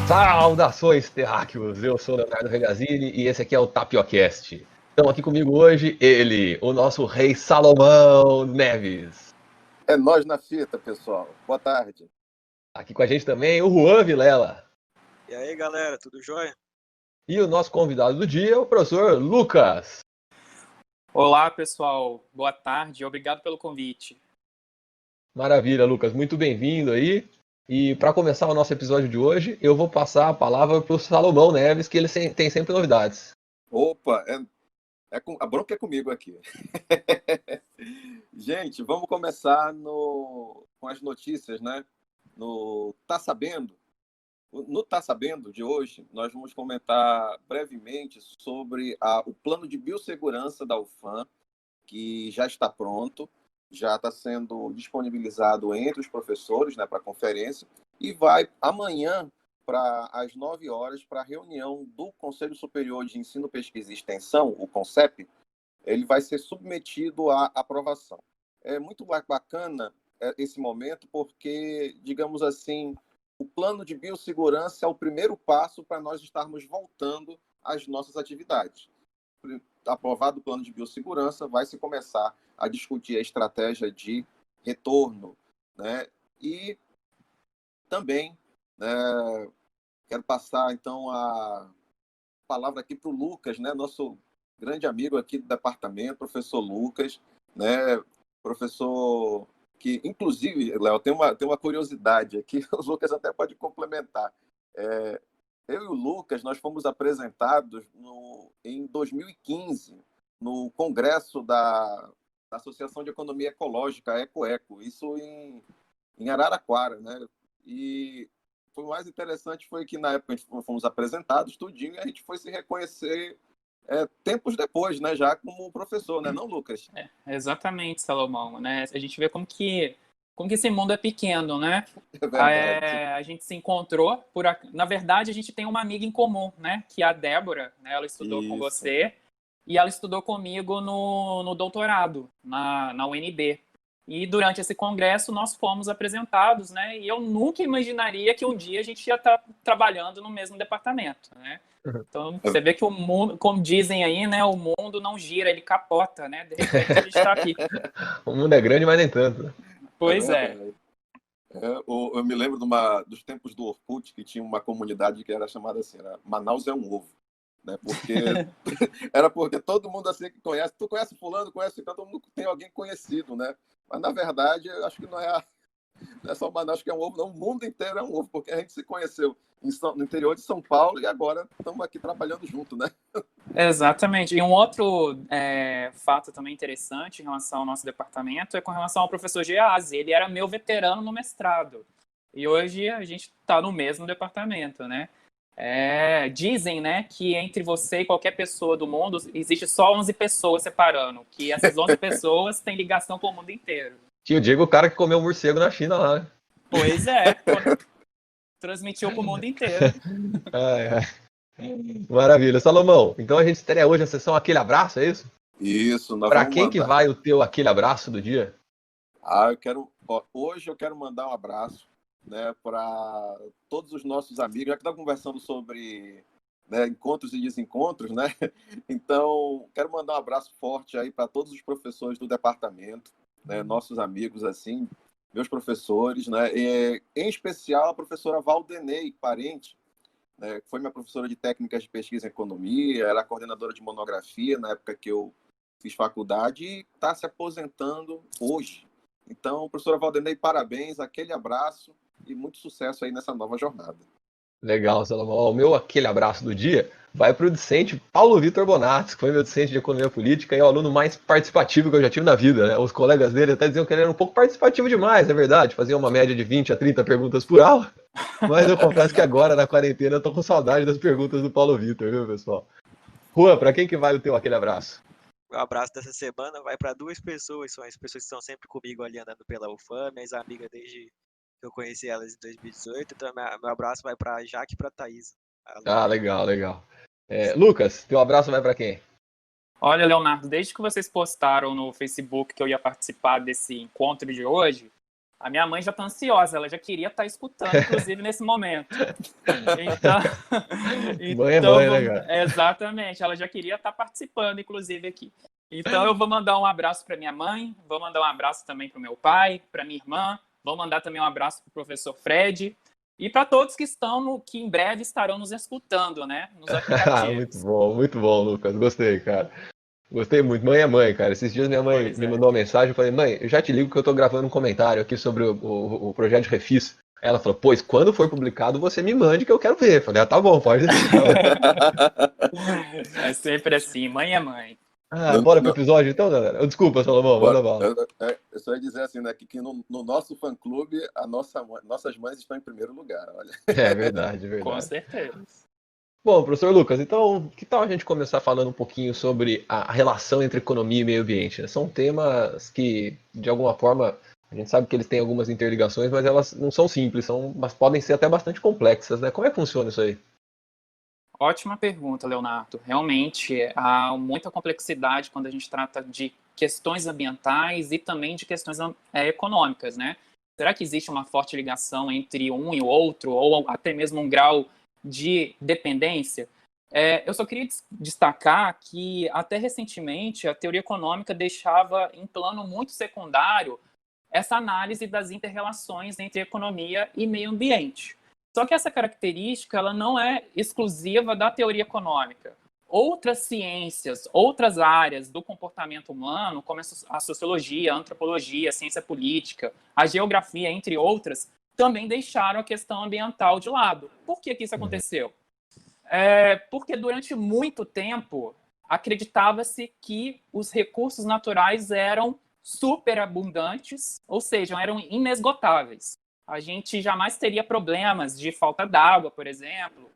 Saudações, terráqueos! Eu sou o Leonardo Regazzini e esse aqui é o Tapiocast. Estão aqui comigo hoje ele, o nosso rei Salomão Neves. É nós na fita, pessoal. Boa tarde. Aqui com a gente também o Juan Vilela. E aí, galera, tudo jóia? E o nosso convidado do dia é o professor Lucas. Olá, pessoal. Boa tarde. Obrigado pelo convite. Maravilha, Lucas. Muito bem-vindo aí. E para começar o nosso episódio de hoje, eu vou passar a palavra para o Salomão Neves, que ele tem sempre novidades. Opa, a bronca é comigo aqui. Gente, vamos começar com as notícias, né? No Tá Sabendo? No Tá Sabendo de hoje, nós vamos comentar brevemente sobre o plano de biossegurança da UFAM, que já está pronto, já está sendo disponibilizado entre os professores, né, para conferência, e vai amanhã, às 9 horas, para a reunião do Conselho Superior de Ensino, Pesquisa e Extensão, o CONCEP. Ele vai ser submetido à aprovação. É muito bacana esse momento, porque, digamos assim, o plano de biossegurança é o primeiro passo para nós estarmos voltando às nossas atividades. Aprovado o plano de biossegurança, vai se começar a discutir a estratégia de retorno, né? E também, né, quero passar, então, a palavra aqui para o Lucas, né, nosso grande amigo aqui do departamento, professor Lucas, né, professor que, inclusive, Léo, tem uma curiosidade aqui, o Lucas até pode complementar. Eu e o Lucas, nós fomos apresentados em 2015, no congresso da Associação de Economia Ecológica, a EcoEco, isso em Araraquara, né? E o mais interessante foi que, na época, a gente fomos apresentados, tudinho, e a gente foi se reconhecer tempos depois, né? Já como professor, né? Não, Lucas? Exatamente, Salomão, né? A gente vê como que esse mundo é pequeno, né? É verdade. A gente se encontrou na verdade, a gente tem uma amiga em comum, né? Que é a Débora, né? Ela estudou com você e ela estudou comigo no doutorado, na UNB. E durante esse congresso nós fomos apresentados, né? E eu nunca imaginaria que um dia a gente ia estar trabalhando no mesmo departamento, né? Então, você vê que o mundo, como dizem aí, né? O mundo não gira, ele capota, né? De repente a gente está aqui. O mundo é grande, mas nem tanto. Pois é. Eu me lembro dos tempos do Orkut, que tinha uma comunidade que era chamada assim, era Manaus é um ovo. Né? Porque todo mundo assim que conhece, tu conhece fulano, conhece, todo mundo tem alguém conhecido, né? Mas na verdade, eu acho que não é só Manaus que é um ovo, não, o mundo inteiro é um ovo, porque a gente se conheceu no interior de São Paulo e agora estamos aqui trabalhando junto, né? Exatamente. E um outro fato também interessante em relação ao nosso departamento é com relação ao professor Geazi. Ele era meu veterano no mestrado. E hoje a gente está no mesmo departamento, né? Dizem, né, que entre você e qualquer pessoa do mundo existe só 11 pessoas separando, que essas 11 pessoas têm ligação com o mundo inteiro. Tio Diego, o cara que comeu morcego na China lá, né? Pois é, transmitiu para o mundo inteiro. Maravilha. Salomão, então a gente estreia hoje a sessão Aquele Abraço, é isso? Isso. Para quem que vai o teu Aquele Abraço do dia? Hoje eu quero mandar um abraço, né, para todos os nossos amigos, já que estamos conversando sobre, né, encontros e desencontros, né? Então, quero mandar um abraço forte aí para todos os professores do departamento, né, nossos amigos, assim, meus professores, né? Em especial a professora Valdenei Parente, né, que foi minha professora de técnicas de pesquisa em economia, era coordenadora de monografia na época que eu fiz faculdade e está se aposentando hoje. Então, professora Valdenei, parabéns, aquele abraço e muito sucesso aí nessa nova jornada. Legal, Salomão. O meu Aquele Abraço do dia vai para o discente Paulo Vitor Bonatti, que foi meu discente de Economia Política e é o aluno mais participativo que eu já tive na vida, né? Os colegas dele até diziam que ele era um pouco participativo demais, é verdade, fazia uma média de 20 a 30 perguntas por aula, mas eu confesso que agora, na quarentena, eu tô com saudade das perguntas do Paulo Vitor, viu, pessoal? Juan, para quem que vai o teu Aquele Abraço? O abraço dessa semana vai para 2 pessoas, são as pessoas que estão sempre comigo ali andando pela UFAM, minhas amigas desde que eu conheci elas em 2018, então meu abraço vai para a Jaque e para a Thaís. Legal. Lucas, teu abraço vai para quem? Olha, Leonardo, desde que vocês postaram no Facebook que eu ia participar desse encontro de hoje, A minha mãe já está ansiosa, ela já queria estar escutando, inclusive, nesse momento. Então, Mãe é mãe, né, cara? exatamente, ela já queria estar participando, inclusive, aqui. Então, eu vou mandar um abraço para minha mãe, vou mandar um abraço também para o meu pai, para minha irmã, vou mandar também um abraço para o professor Fred e para todos que que em breve estarão nos escutando, né, nos aplicativos. Muito bom, Lucas. Gostei, cara. Gostei muito. Mãe é mãe, cara. Esses dias minha mãe Pois me é. mandou uma mensagem. Eu falei, mãe, eu já te ligo que eu tô gravando um comentário aqui sobre o projeto de Refis. Aí ela falou, pois quando for publicado você me mande que eu quero ver. Eu falei, tá bom, pode deixar. É sempre assim, mãe é mãe. Bora pro episódio então, galera? Desculpa, Salomão, manda bala. Eu só ia dizer assim, né, que no nosso fã-clube, nossas mães estão em primeiro lugar, olha. É verdade, verdade. Com certeza. Bom, professor Lucas, então que tal a gente começar falando um pouquinho sobre a relação entre economia e meio ambiente, né? São temas que, de alguma forma, a gente sabe que eles têm algumas interligações, mas elas não são simples, mas podem ser até bastante complexas, né? Como é que funciona isso aí? Ótima pergunta, Leonardo. Realmente, há muita complexidade quando a gente trata de questões ambientais e também de questões econômicas, né? Será que existe uma forte ligação entre um e o outro, ou até mesmo um grau de dependência? Eu só queria destacar que, até recentemente, a teoria econômica deixava em plano muito secundário essa análise das inter-relações entre economia e meio ambiente. Só que essa característica ela não é exclusiva da teoria econômica. Outras ciências, outras áreas do comportamento humano, como a sociologia, a antropologia, a ciência política, a geografia, entre outras, também deixaram a questão ambiental de lado. Por que isso aconteceu? Porque durante muito tempo acreditava-se que os recursos naturais eram superabundantes, ou seja, eram inesgotáveis. A gente jamais teria problemas de falta d'água, por exemplo.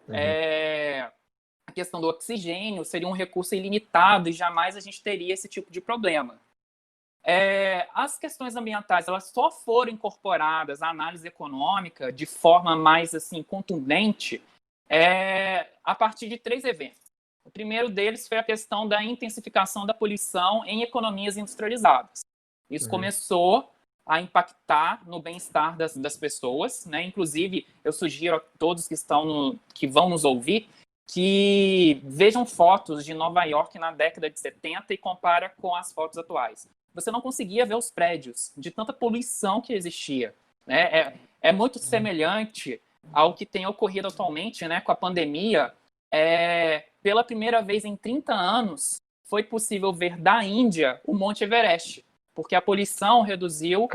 A questão do oxigênio seria um recurso ilimitado e jamais a gente teria esse tipo de problema. As questões ambientais elas só foram incorporadas à análise econômica de forma mais assim, contundente a partir de 3 eventos. O primeiro deles foi a questão da intensificação da poluição em economias industrializadas. Isso começou a impactar no bem-estar das pessoas, né? Inclusive, eu sugiro a todos que vão nos ouvir que vejam fotos de Nova York na década de 70 e compara com as fotos atuais. Você não conseguia ver os prédios de tanta poluição que existia, né? É muito semelhante ao que tem ocorrido atualmente, né, com a pandemia. Pela primeira vez em 30 anos, foi possível ver da Índia o Monte Everest, porque a poluição reduziu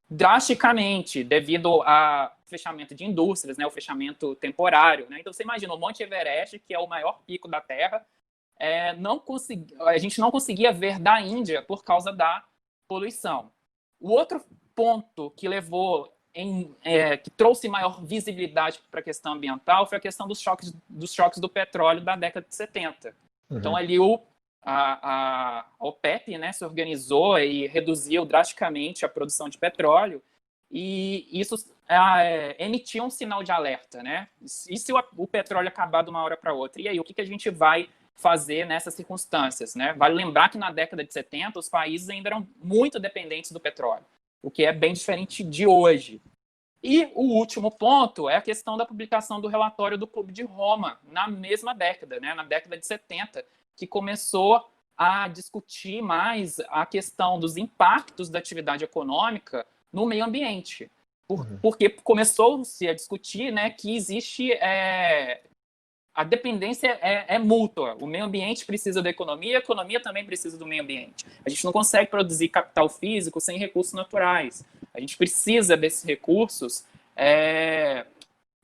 drasticamente devido ao fechamento de indústrias, né, o fechamento temporário. Né? Então, você imagina, o Monte Everest, que é o maior pico da Terra, a gente não conseguia ver da Índia por causa da poluição. O outro ponto que que trouxe maior visibilidade para a questão ambiental foi a questão dos choques do petróleo da década de 70. Então, ali a OPEP, né, se organizou e reduziu drasticamente a produção de petróleo, e isso emitiu um sinal de alerta, né? E se o petróleo acabar de uma hora para outra? E aí, o que a gente vai fazer nessas circunstâncias, né? Vale lembrar que na década de 70 os países ainda eram muito dependentes do petróleo, o que é bem diferente de hoje. E o último ponto é a questão da publicação do relatório do Clube de Roma, na mesma década, né? Na década de 70, que começou a discutir mais a questão dos impactos da atividade econômica no meio ambiente. Porque começou-se a discutir, né, que existe a dependência é mútua. O meio ambiente precisa da economia, a economia também precisa do meio ambiente. A gente não consegue produzir capital físico sem recursos naturais. A gente precisa desses recursos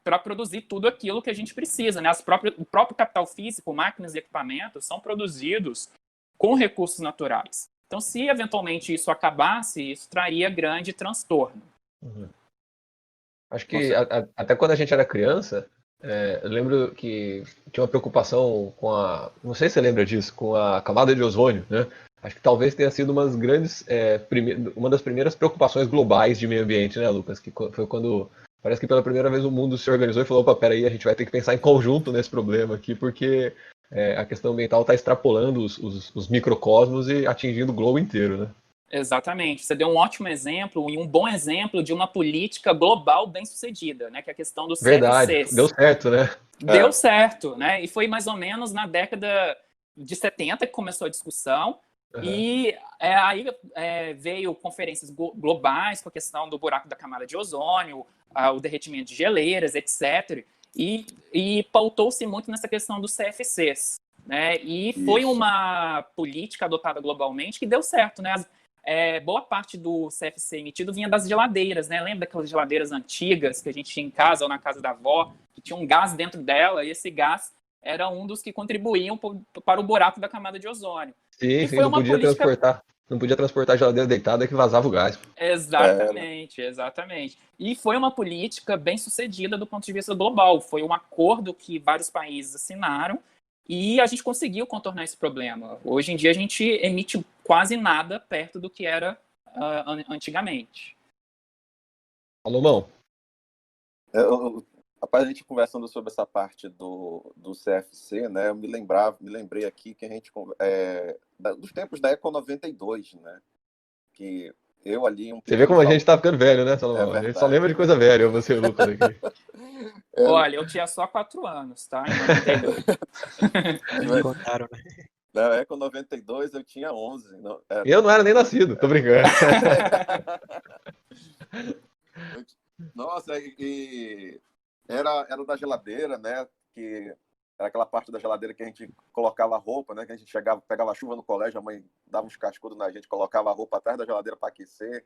para produzir tudo aquilo que a gente precisa. Né? O próprio capital físico, máquinas e equipamentos, são produzidos com recursos naturais. Então, se eventualmente isso acabasse, isso traria grande transtorno. Acho que até quando a gente era criança, eu lembro que tinha uma preocupação com não sei se você lembra disso, com a camada de ozônio, né? Acho que talvez tenha sido uma das primeiras preocupações globais de meio ambiente, né, Lucas? Que foi quando parece que pela primeira vez o mundo se organizou e falou, opa, peraí, a gente vai ter que pensar em conjunto nesse problema aqui, porque a questão ambiental está extrapolando os microcosmos e atingindo o globo inteiro, né? Exatamente. Você deu um ótimo exemplo e um bom exemplo de uma política global bem-sucedida, né? Que é a questão dos Verdade, CFCs. deu certo, né? Deu certo, né? E foi mais ou menos na década de 70 que começou a discussão. E aí veio conferências globais com a questão do buraco da camada de ozônio, o derretimento de geleiras, etc. E pautou-se muito nessa questão dos CFCs, né? E foi uma política adotada globalmente que deu certo, né? Boa parte do CFC emitido vinha das geladeiras, né? Lembra daquelas geladeiras antigas que a gente tinha em casa ou na casa da avó, que tinha um gás dentro dela, e esse gás era um dos que contribuíam para o buraco da camada de ozônio. Sim, foi não uma podia política... transportar. Não podia transportar a geladeira deitada que vazava o gás. Exatamente. E foi uma política bem sucedida do ponto de vista global. Foi um acordo que vários países assinaram e a gente conseguiu contornar esse problema. Hoje em dia a gente emite quase nada perto do que era antigamente. Alô, Rapaz, a gente conversando sobre essa parte do CFC, né? Eu me lembrei aqui que a gente dos tempos da Eco 92, né? Que eu ali Você vê como a gente tá ficando velho, né, Salomão? É a gente só lembra de coisa velha, você e o Lucas aqui. Olha, eu tinha só 4 anos, tá? Em 92. Me contaram, né? Na Eco 92 eu tinha 11. Eu não era nem nascido, tô brincando. Nossa, e era da geladeira, né? Que era aquela parte da geladeira que a gente colocava a roupa, né? Que a gente pegava chuva no colégio, a mãe dava uns cascudos na gente, colocava a roupa atrás da geladeira para aquecer.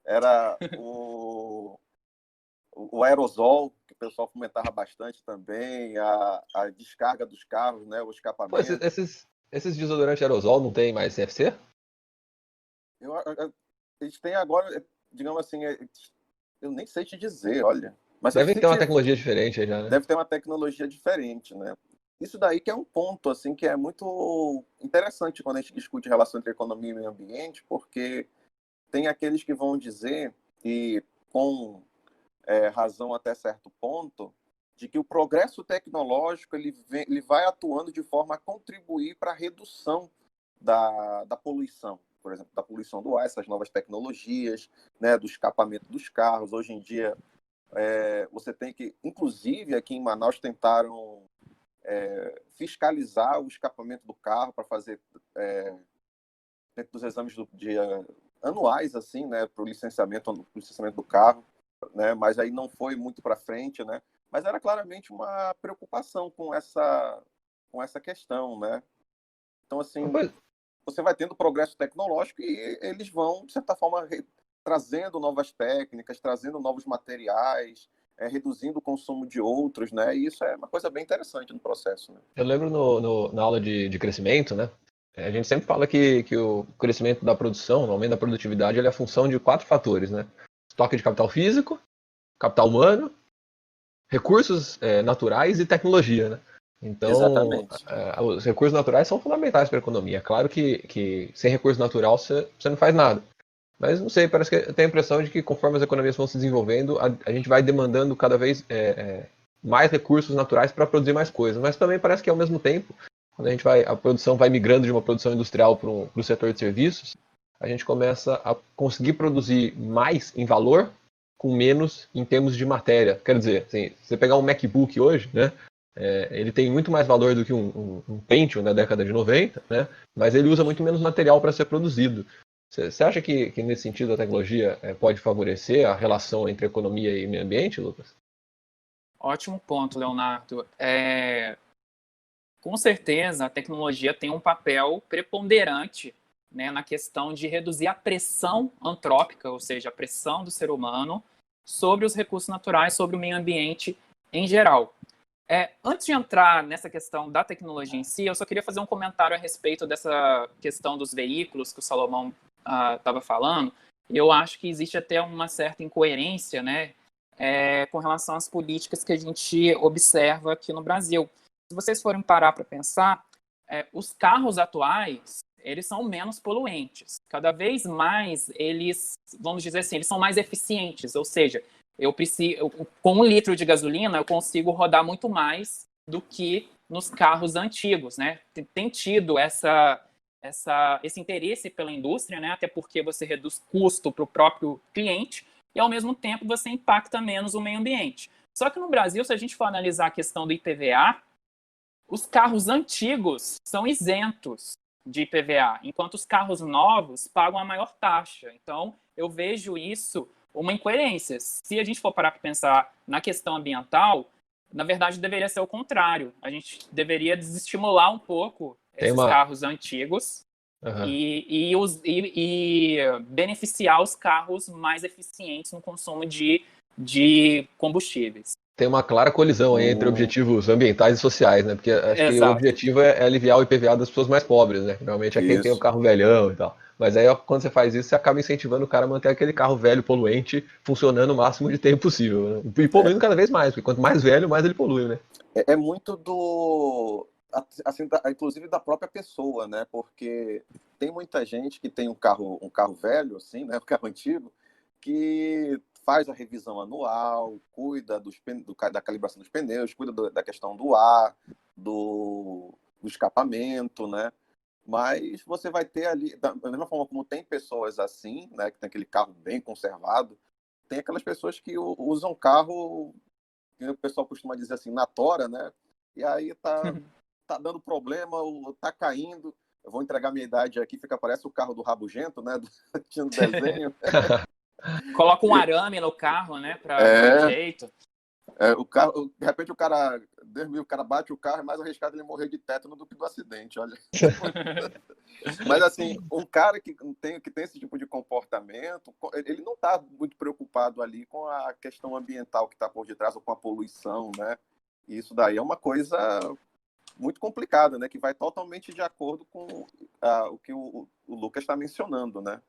Era o aerosol, que o pessoal fomentava bastante também, a descarga dos carros, né? O escapamento. Pô, esses desodorantes aerosol não tem mais CFC? Eles têm agora, digamos assim, eu nem sei te dizer, olha. Mas Deve ter uma tecnologia diferente aí já, né? Deve ter uma tecnologia diferente, né? Isso daí que é um ponto, assim, que é muito interessante quando a gente discute relação entre economia e meio ambiente, porque tem aqueles que vão dizer, e com razão até certo ponto, de que o progresso tecnológico ele vai atuando de forma a contribuir para a redução da poluição, por exemplo, da poluição do ar, essas novas tecnologias, né, do escapamento dos carros. Hoje em dia, você tem que, inclusive aqui em Manaus, tentaram fiscalizar o escapamento do carro para fazer dentro dos exames anuais, assim, né, para o licenciamento do carro, né, mas aí não foi muito para frente, né, mas era claramente uma preocupação com essa questão, né. Então, assim, você vai tendo progresso tecnológico e eles vão, de certa forma, trazendo novas técnicas, trazendo novos materiais, reduzindo o consumo de outros, né? E isso é uma coisa bem interessante no processo, né? Eu lembro na aula de crescimento, né? A gente sempre fala que o crescimento da produção, o aumento da produtividade, ele é a função de 4 fatores, né? Estoque de capital físico, capital humano, recursos naturais e tecnologia, né? Então, os recursos naturais são fundamentais para a economia. É claro que sem recurso natural você não faz nada. Mas não sei, parece que eu tenho a impressão de que conforme as economias vão se desenvolvendo, a gente vai demandando cada vez mais recursos naturais para produzir mais coisas. Mas também parece que ao mesmo tempo, quando a produção vai migrando de uma produção industrial para o setor de serviços, a gente começa a conseguir produzir mais em valor com menos em termos de matéria. Quer dizer, assim, se você pegar um MacBook hoje, né, ele tem muito mais valor do que um Pentium na década de 90, né, mas ele usa muito menos material para ser produzido. Você acha que nesse sentido a tecnologia pode favorecer a relação entre economia e meio ambiente, Lucas? Ótimo ponto, Leonardo. Com certeza, a tecnologia tem um papel preponderante, né, na questão de reduzir a pressão antrópica, ou seja, a pressão do ser humano sobre os recursos naturais, sobre o meio ambiente em geral. Antes de entrar nessa questão da tecnologia em si, eu só queria fazer um comentário a respeito dessa questão dos veículos que o Salomão estava falando. Eu acho que existe até uma certa incoerência, né, com relação às políticas que a gente observa aqui no Brasil. Se vocês forem parar para pensar, os carros atuais, eles são menos poluentes. Cada vez mais eles, vamos dizer assim, eles são mais eficientes, ou seja, com 1 litro de gasolina, eu consigo rodar muito mais do que nos carros antigos, né? Tem tido essa esse interesse pela indústria, né? Até porque você reduz custo para o próprio cliente e, ao mesmo tempo, você impacta menos o meio ambiente. Só que no Brasil, se a gente for analisar a questão do IPVA, os carros antigos são isentos de IPVA, enquanto os carros novos pagam a maior taxa. Então, eu vejo isso uma incoerência. Se a gente for parar para pensar na questão ambiental, na verdade, deveria ser o contrário. A gente deveria desestimular um pouco esses carros antigos e beneficiar os carros mais eficientes no consumo de combustíveis. Tem uma clara colisão aí entre objetivos ambientais e sociais, né? Porque acho que o objetivo é aliviar o IPVA das pessoas mais pobres, né? Normalmente é quem tem o carro velhão e tal. Mas aí, quando você faz isso, você acaba incentivando o cara a manter aquele carro velho, poluente, funcionando o máximo de tempo possível, né? E poluindo cada vez mais, porque quanto mais velho, mais ele polui, né? É muito assim, inclusive da própria pessoa, né? Porque tem muita gente que tem um carro velho, assim, né? Um carro antigo, que faz a revisão anual, cuida da calibração dos pneus, cuida da questão do ar, do escapamento, né? Mas você vai ter ali, da mesma forma como tem pessoas assim, né? Que tem aquele carro bem conservado, tem aquelas pessoas que usam carro, que o pessoal costuma dizer assim, na tora, né? E aí tá dando problema, tá caindo. Eu vou entregar minha idade aqui, parece o carro do Rabugento, né? Tinha um desenho. Coloca um arame no carro, né? Para dar jeito. O carro, de repente o cara bate o carro, é mais arriscado ele morrer de tétano do que do acidente, olha. Mas assim, um cara que tem esse tipo de comportamento, ele não está muito preocupado ali com a questão ambiental que está por detrás, ou com a poluição, né? E isso daí é uma coisa muito complicada, né? Que vai totalmente de acordo com o que o Lucas está mencionando, né?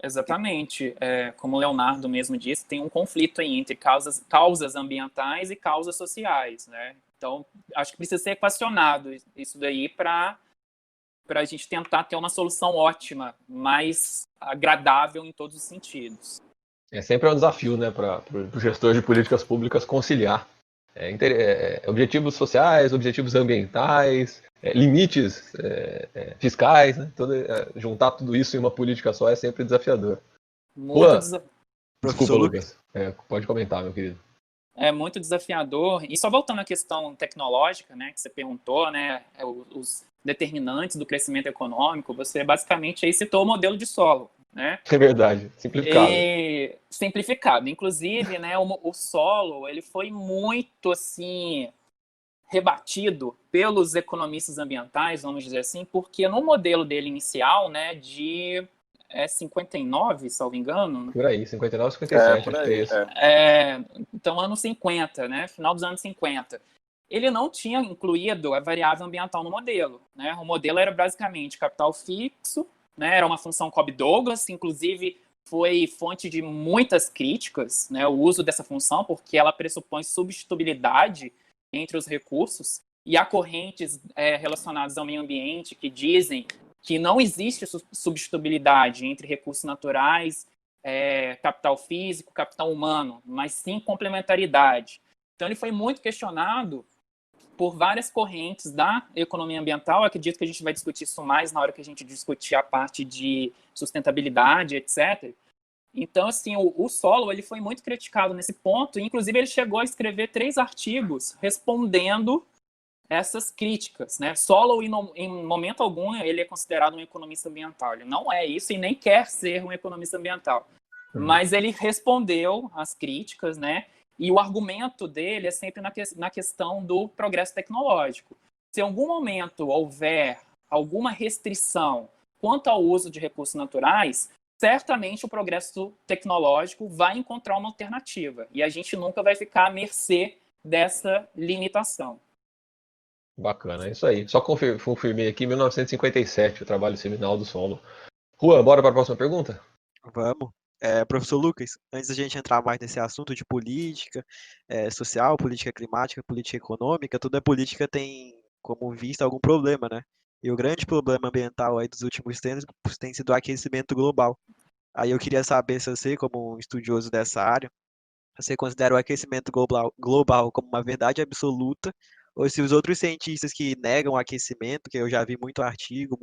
Exatamente. Como o Leonardo mesmo disse, tem um conflito aí entre causas ambientais e causas sociais, né? Então, acho que precisa ser equacionado isso daí para a gente tentar ter uma solução ótima, mais agradável em todos os sentidos. É sempre um desafio, né, para o gestor de políticas públicas conciliar objetivos sociais, objetivos ambientais, limites fiscais, né? Juntar tudo isso em uma política só é sempre desafiador. Desculpa, Lucas. Pode comentar, meu querido. É muito desafiador. E só voltando à questão tecnológica, né, que você perguntou, né, os determinantes do crescimento econômico, você basicamente aí citou o modelo de solo, né? É verdade, simplificado. Simplificado. Inclusive, né, o solo, ele foi muito, assim, rebatido pelos economistas ambientais, vamos dizer assim, porque no modelo dele inicial, né, de 59, salvo engano. Por aí, 59, 57, por aí, acho que é isso. Então, anos 50, né, final dos anos 50. Ele não tinha incluído a variável ambiental no modelo, né? O modelo era basicamente capital fixo, né? Era uma função Cobb-Douglas, inclusive foi fonte de muitas críticas, né, o uso dessa função, porque ela pressupõe substituibilidade entre os recursos, e há correntes relacionadas ao meio ambiente que dizem que não existe substituibilidade entre recursos naturais, capital físico, capital humano, mas sim complementaridade. Então ele foi muito questionado por várias correntes da economia ambiental. Eu acredito que a gente vai discutir isso mais na hora que a gente discutir a parte de sustentabilidade, etc. Então, assim, o solo ele foi muito criticado nesse ponto, e, inclusive, ele chegou a escrever 3 artigos respondendo essas críticas, né? Solo, em momento algum, ele é considerado um economista ambiental. Ele não é isso e nem quer ser um economista ambiental. Mas ele respondeu às críticas, né? E o argumento dele é sempre na questão do progresso tecnológico. Se em algum momento houver alguma restrição quanto ao uso de recursos naturais, certamente o progresso tecnológico vai encontrar uma alternativa. E a gente nunca vai ficar à mercê dessa limitação. Bacana, é isso aí. Só confirmei aqui, 1957, o trabalho seminal do solo. Juan, bora para a próxima pergunta? Vamos. Professor Lucas, antes da gente entrar mais nesse assunto de política social, política climática, política econômica, toda política tem como vista algum problema, né? E o grande problema ambiental aí dos últimos tempos tem sido o aquecimento global. Aí eu queria saber se você, como um estudioso dessa área, você considera o aquecimento global como uma verdade absoluta ou se os outros cientistas que negam o aquecimento, que eu já vi muito artigo,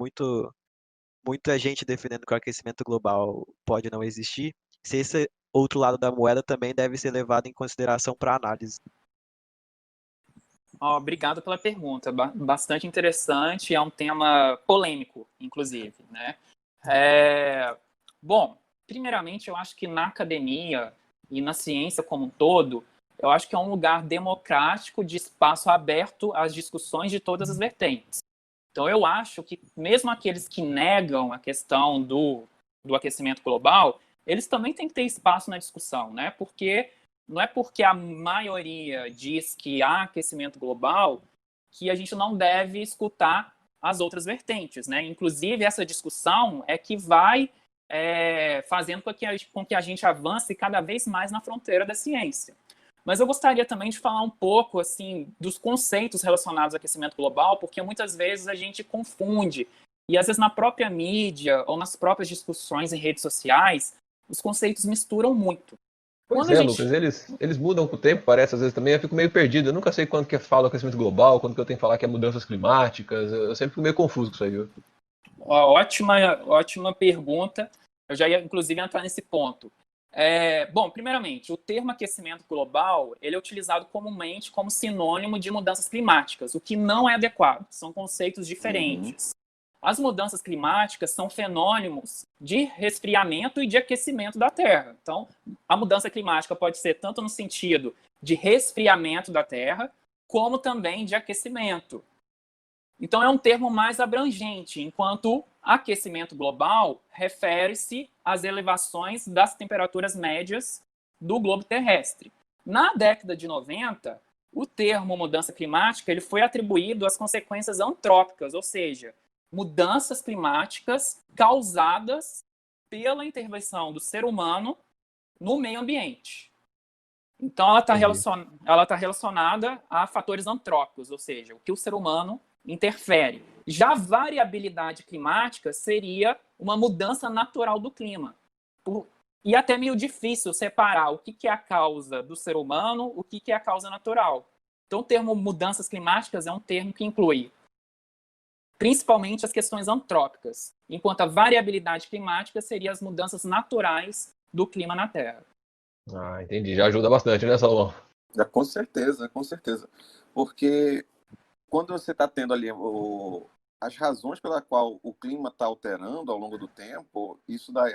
muita gente defendendo que o aquecimento global pode não existir, se esse outro lado da moeda também deve ser levado em consideração para análise. Obrigado pela pergunta, bastante interessante, é um tema polêmico, inclusive, né? Bom, primeiramente, eu acho que na academia e na ciência como um todo, eu acho que é um lugar democrático de espaço aberto às discussões de todas as vertentes. Então, eu acho que mesmo aqueles que negam a questão do aquecimento global, eles também têm que ter espaço na discussão, né? Porque não é porque a maioria diz que há aquecimento global que a gente não deve escutar as outras vertentes, né? Inclusive, essa discussão é que vai fazendo com que a gente avance cada vez mais na fronteira da ciência. Mas eu gostaria também de falar um pouco assim, dos conceitos relacionados ao aquecimento global, porque muitas vezes a gente confunde, e às vezes na própria mídia ou nas próprias discussões em redes sociais, os conceitos misturam muito. Pois é, Lucas, eles mudam com o tempo, parece, às vezes também, eu fico meio perdido, eu nunca sei quando que eu falo aquecimento global, quando que eu tenho que falar que é mudanças climáticas, eu sempre fico meio confuso com isso aí, viu? Ótima pergunta, eu já ia inclusive entrar nesse ponto. Bom, primeiramente, o termo aquecimento global, ele é utilizado comumente como sinônimo de mudanças climáticas, o que não é adequado, são conceitos diferentes. As mudanças climáticas são fenômenos de resfriamento e de aquecimento da Terra. Então, a mudança climática pode ser tanto no sentido de resfriamento da Terra, como também de aquecimento. Então, é um termo mais abrangente, enquanto aquecimento global refere-se às elevações das temperaturas médias do globo terrestre. Na década de 90, o termo mudança climática ele foi atribuído às consequências antrópicas, ou seja, mudanças climáticas causadas pela intervenção do ser humano no meio ambiente. Então, ela está relacionada a fatores antrópicos, ou seja, o que o ser humano interfere. Já a variabilidade climática seria uma mudança natural do clima. E até meio difícil separar o que é a causa do ser humano, o que é a causa natural. Então, o termo mudanças climáticas é um termo que inclui principalmente as questões antrópicas, enquanto a variabilidade climática seria as mudanças naturais do clima na Terra. Ah, entendi. Já ajuda bastante, né, Salomão? Com certeza, com certeza. Porque quando você está tendo ali as razões pela qual o clima está alterando ao longo do tempo, isso daí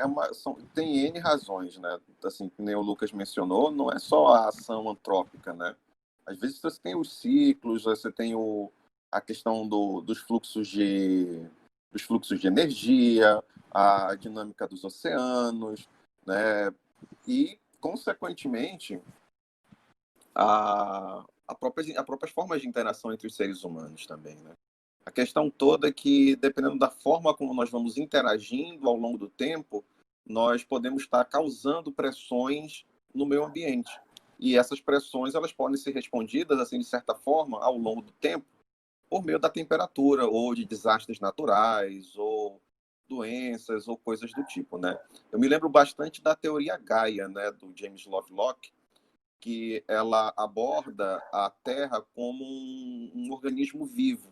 tem N razões, né? Assim, que nem o Lucas mencionou, não é só a ação antrópica, né? Às vezes você tem os ciclos, você tem a questão dos fluxos de energia, a dinâmica dos oceanos, né? E, consequentemente, as próprias formas de interação entre os seres humanos também, né? A questão toda é que, dependendo da forma como nós vamos interagindo ao longo do tempo, nós podemos estar causando pressões no meio ambiente. E essas pressões elas podem ser respondidas, assim, de certa forma, ao longo do tempo, por meio da temperatura, ou de desastres naturais, ou doenças, ou coisas do tipo, né? Eu me lembro bastante da teoria Gaia, né, do James Lovelock, que ela aborda a Terra como um organismo vivo,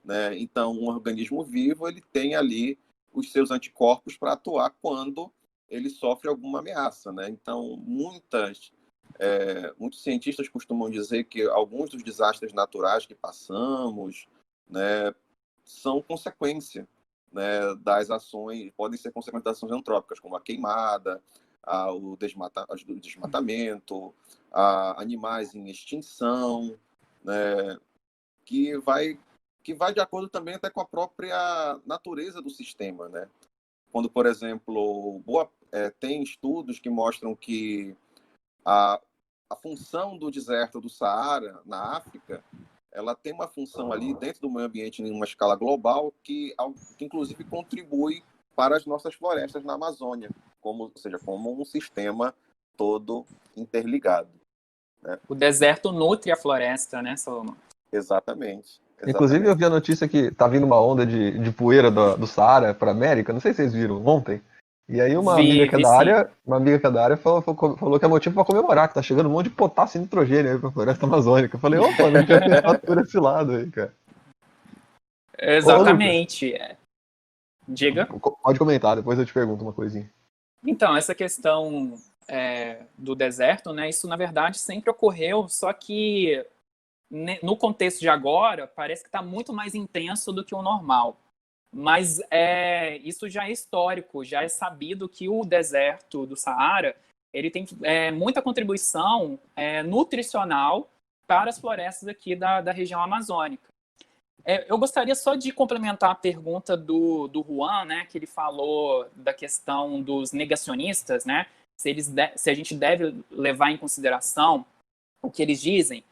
né? Então, um organismo vivo ele tem ali os seus anticorpos para atuar quando ele sofre alguma ameaça, né? Então, muitos cientistas costumam dizer que alguns dos desastres naturais que passamos, né, são consequência, né, das ações, podem ser consequências das ações antrópicas, como a queimada, o desmatamento, animais em extinção, né, que vai de acordo também até com a própria natureza do sistema, né? Quando, por exemplo, tem estudos que mostram que a função do deserto do Saara, na África, ela tem uma função ali dentro do meio ambiente em uma escala global que inclusive contribui para as nossas florestas na Amazônia, ou seja, como um sistema todo interligado, né? O deserto nutre a floresta, né, Salomão? Exatamente. Inclusive, eu vi a notícia que tá vindo uma onda de poeira do Saara para a América. Não sei se vocês viram ontem. E aí uma Vi, amiga que é vi da sim. área, falou que é motivo pra comemorar, que tá chegando um monte de potássio e nitrogênio aí pra floresta amazônica. Eu falei, opa, não tinha pensado por esse lado aí, cara. Ô, Lucas, Exatamente. Diga. pode comentar, depois eu te pergunto uma coisinha. Então, essa questão do deserto, né? Isso na verdade sempre ocorreu, só que no contexto de agora parece que está muito mais intenso do que o normal. Mas isso já é histórico, já é sabido que o deserto do Saara ele tem muita contribuição nutricional para as florestas aqui da região amazônica. Eu gostaria só de complementar a pergunta do Juan, né, que ele falou da questão dos negacionistas, né, se a gente deve levar em consideração o que eles dizem.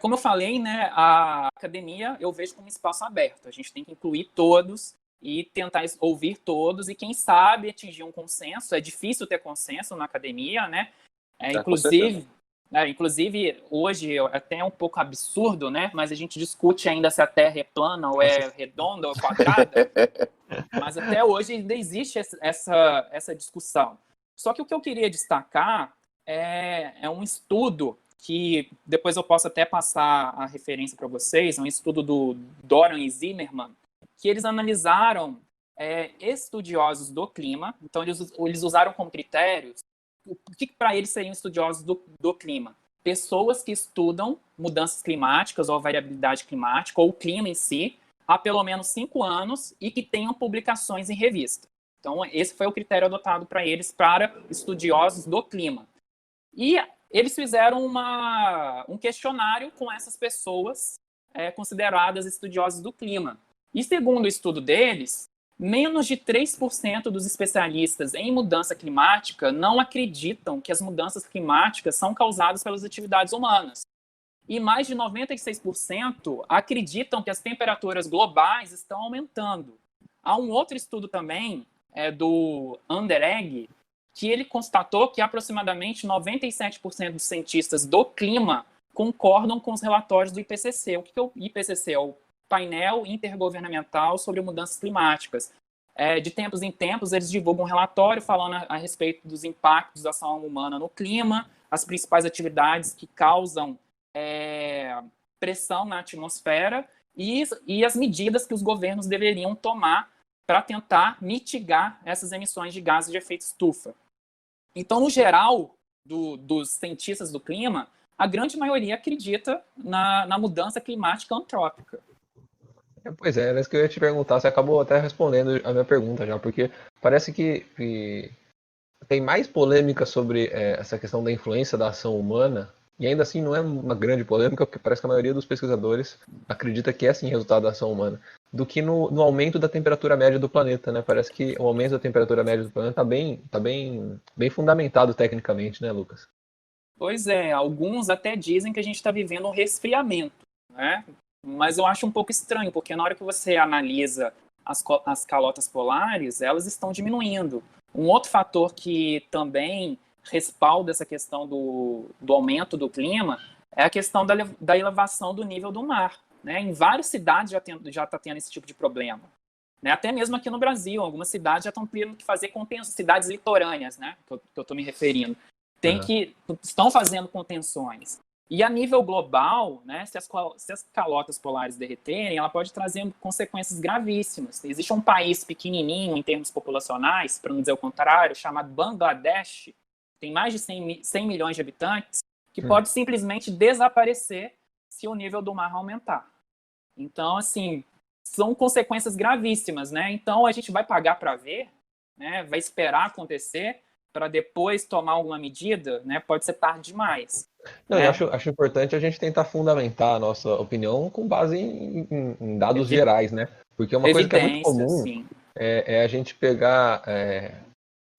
Como eu falei, né, a academia eu vejo como um espaço aberto. A gente tem que incluir todos e tentar ouvir todos e, quem sabe, atingir um consenso. É difícil ter consenso na academia, né? Inclusive, hoje é até um pouco absurdo, né? Mas a gente discute ainda se a Terra é plana ou é redonda ou quadrada. Mas até hoje ainda existe essa discussão. Só que o que eu queria destacar é um estudo que depois eu posso até passar a referência para vocês, é um estudo do Doran e Zimmerman, que eles analisaram estudiosos do clima. Então, eles usaram como critérios o que para eles seriam estudiosos do clima. Pessoas que estudam mudanças climáticas ou variabilidade climática ou o clima em si há pelo menos 5 anos e que tenham publicações em revista. Então, esse foi o critério adotado para eles, para estudiosos do clima. E eles fizeram um questionário com essas pessoas consideradas estudiosas do clima. E segundo o estudo deles, menos de 3% dos especialistas em mudança climática não acreditam que as mudanças climáticas são causadas pelas atividades humanas. E mais de 96% acreditam que as temperaturas globais estão aumentando. Há um outro estudo também, do Anderegg, que ele constatou que aproximadamente 97% dos cientistas do clima concordam com os relatórios do IPCC. O que é o IPCC? É o Painel Intergovernamental sobre Mudanças Climáticas. De tempos em tempos, eles divulgam um relatório falando a respeito dos impactos da ação humana no clima, as principais atividades que causam pressão na atmosfera e as medidas que os governos deveriam tomar para tentar mitigar essas emissões de gases de efeito estufa. Então, no geral, dos cientistas do clima, a grande maioria acredita na mudança climática antrópica. Pois é, era isso que eu ia te perguntar, você acabou até respondendo a minha pergunta já, porque parece que tem mais polêmica sobre essa questão da influência da ação humana, e ainda assim não é uma grande polêmica, porque parece que a maioria dos pesquisadores acredita que é sim resultado da ação humana, do que no aumento da temperatura média do planeta, né? Parece que o aumento da temperatura média do planeta está bem fundamentado tecnicamente, né, Lucas? Pois é, alguns até dizem que a gente está vivendo um resfriamento, né? Mas eu acho um pouco estranho, porque na hora que você analisa as calotas polares, elas estão diminuindo. Um outro fator que também respalda essa questão do aumento do clima é a questão da elevação do nível do mar, né? Em várias cidades já está tendo esse tipo de problema, né? Até mesmo aqui no Brasil, algumas cidades já estão tendo que fazer contenções, cidades litorâneas, né? Que eu estou me referindo. Estão fazendo contenções. E a nível global, né, se as calotas polares derreterem, ela pode trazer consequências gravíssimas. Existe um país pequenininho em termos populacionais, para não dizer o contrário, chamado Bangladesh, tem mais de 100 milhões de habitantes, que pode simplesmente desaparecer se o nível do mar aumentar. Então, assim, são consequências gravíssimas, né? Então, a gente vai pagar para ver, né? Vai esperar acontecer para depois tomar alguma medida, né? Pode ser tarde demais. Não, eu acho importante a gente tentar fundamentar a nossa opinião com base em dados gerais, né? Porque uma coisa que é muito comum é a gente pegar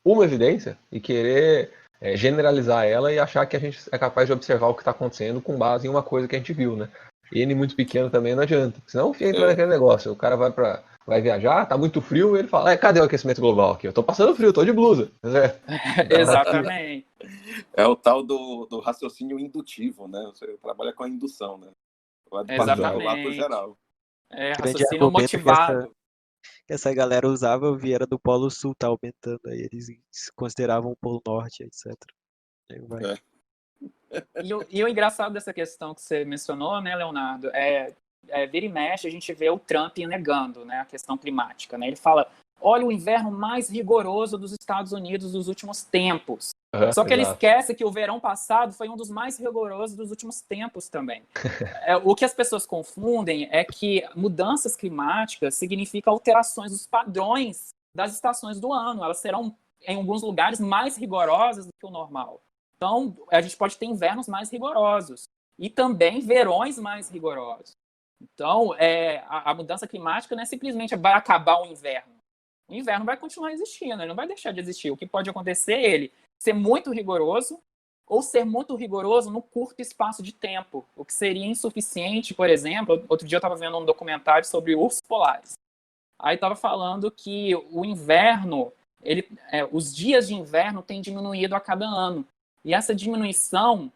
uma evidência e querer generalizar ela e achar que a gente é capaz de observar o que está acontecendo com base em uma coisa que a gente viu, né? N muito pequeno também não adianta. Senão entra naquele negócio, o cara vai viajar, tá muito frio, e ele fala, cadê o aquecimento global aqui? Eu tô passando frio, tô de blusa. Exatamente. É o tal do raciocínio indutivo, né? Você trabalha com a indução, né? Vai do particular pro geral. Raciocínio motivado. que essa galera usava, eu vi, era do Polo Sul, tá aumentando aí. Eles consideravam o Polo Norte, etc. Aí vai. E o engraçado dessa questão que você mencionou, né, Leonardo, vira e mexe, a gente vê o Trump negando, né, a questão climática, né? Ele fala, olha o inverno mais rigoroso dos Estados Unidos dos últimos tempos. Só que ele esquece que o verão passado foi um dos mais rigorosos dos últimos tempos também. O que as pessoas confundem é que mudanças climáticas significam alterações dos padrões das estações do ano. Elas serão, em alguns lugares, mais rigorosas do que o normal. Então, a gente pode ter invernos mais rigorosos e também verões mais rigorosos. Então, a mudança climática não é simplesmente vai acabar o inverno. O inverno vai continuar existindo, ele não vai deixar de existir. O que pode acontecer é ele ser muito rigoroso ou ser muito rigoroso no curto espaço de tempo, o que seria insuficiente, por exemplo. Outro dia eu estava vendo um documentário sobre ursos polares. Aí estava falando que o inverno, os dias de inverno têm diminuído a cada ano. E essa diminuição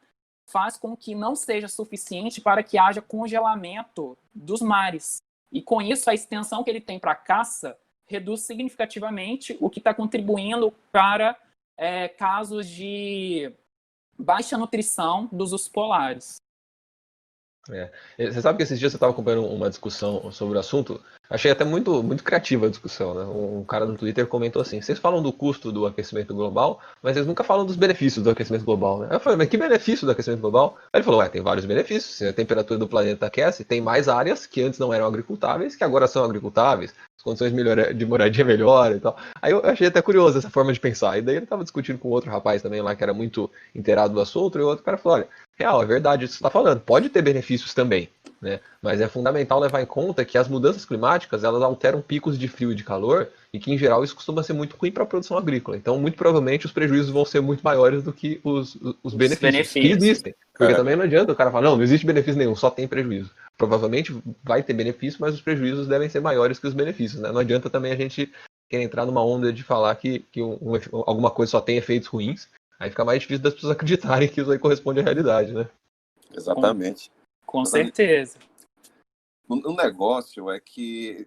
faz com que não seja suficiente para que haja congelamento dos mares. E com isso, a extensão que ele tem para a caça reduz significativamente, o que está contribuindo para casos de baixa nutrição dos ursos polares. Você sabe que esses dias eu estava acompanhando uma discussão sobre o assunto, achei até muito, muito criativa a discussão, né? Um cara no Twitter comentou assim, vocês falam do custo do aquecimento global, mas vocês nunca falam dos benefícios do aquecimento global, né? Aí eu falei, mas que benefício do aquecimento global? Aí ele falou, tem vários benefícios, se a temperatura do planeta aquece, tem mais áreas que antes não eram agricultáveis, que agora são agricultáveis, as condições de moradia melhoram e tal. Aí eu achei até curioso essa forma de pensar, e daí ele estava discutindo com outro rapaz também lá, que era muito inteirado do assunto, e o outro cara falou, olha, real, é verdade isso que você está falando, pode ter benefícios também, né? Mas é fundamental levar em conta que as mudanças climáticas, elas alteram picos de frio e de calor, e que em geral isso costuma ser muito ruim para a produção agrícola. Então, muito provavelmente, os prejuízos vão ser muito maiores do que os benefícios que existem. Porque também não adianta o cara falar, não existe benefício nenhum, só tem prejuízo. Provavelmente vai ter benefício, mas os prejuízos devem ser maiores que os benefícios, né? Não adianta também a gente querer entrar numa onda de falar que alguma coisa só tem efeitos ruins. Aí fica mais difícil das pessoas acreditarem que isso aí corresponde à realidade, né? Exatamente. Com certeza. O negócio é que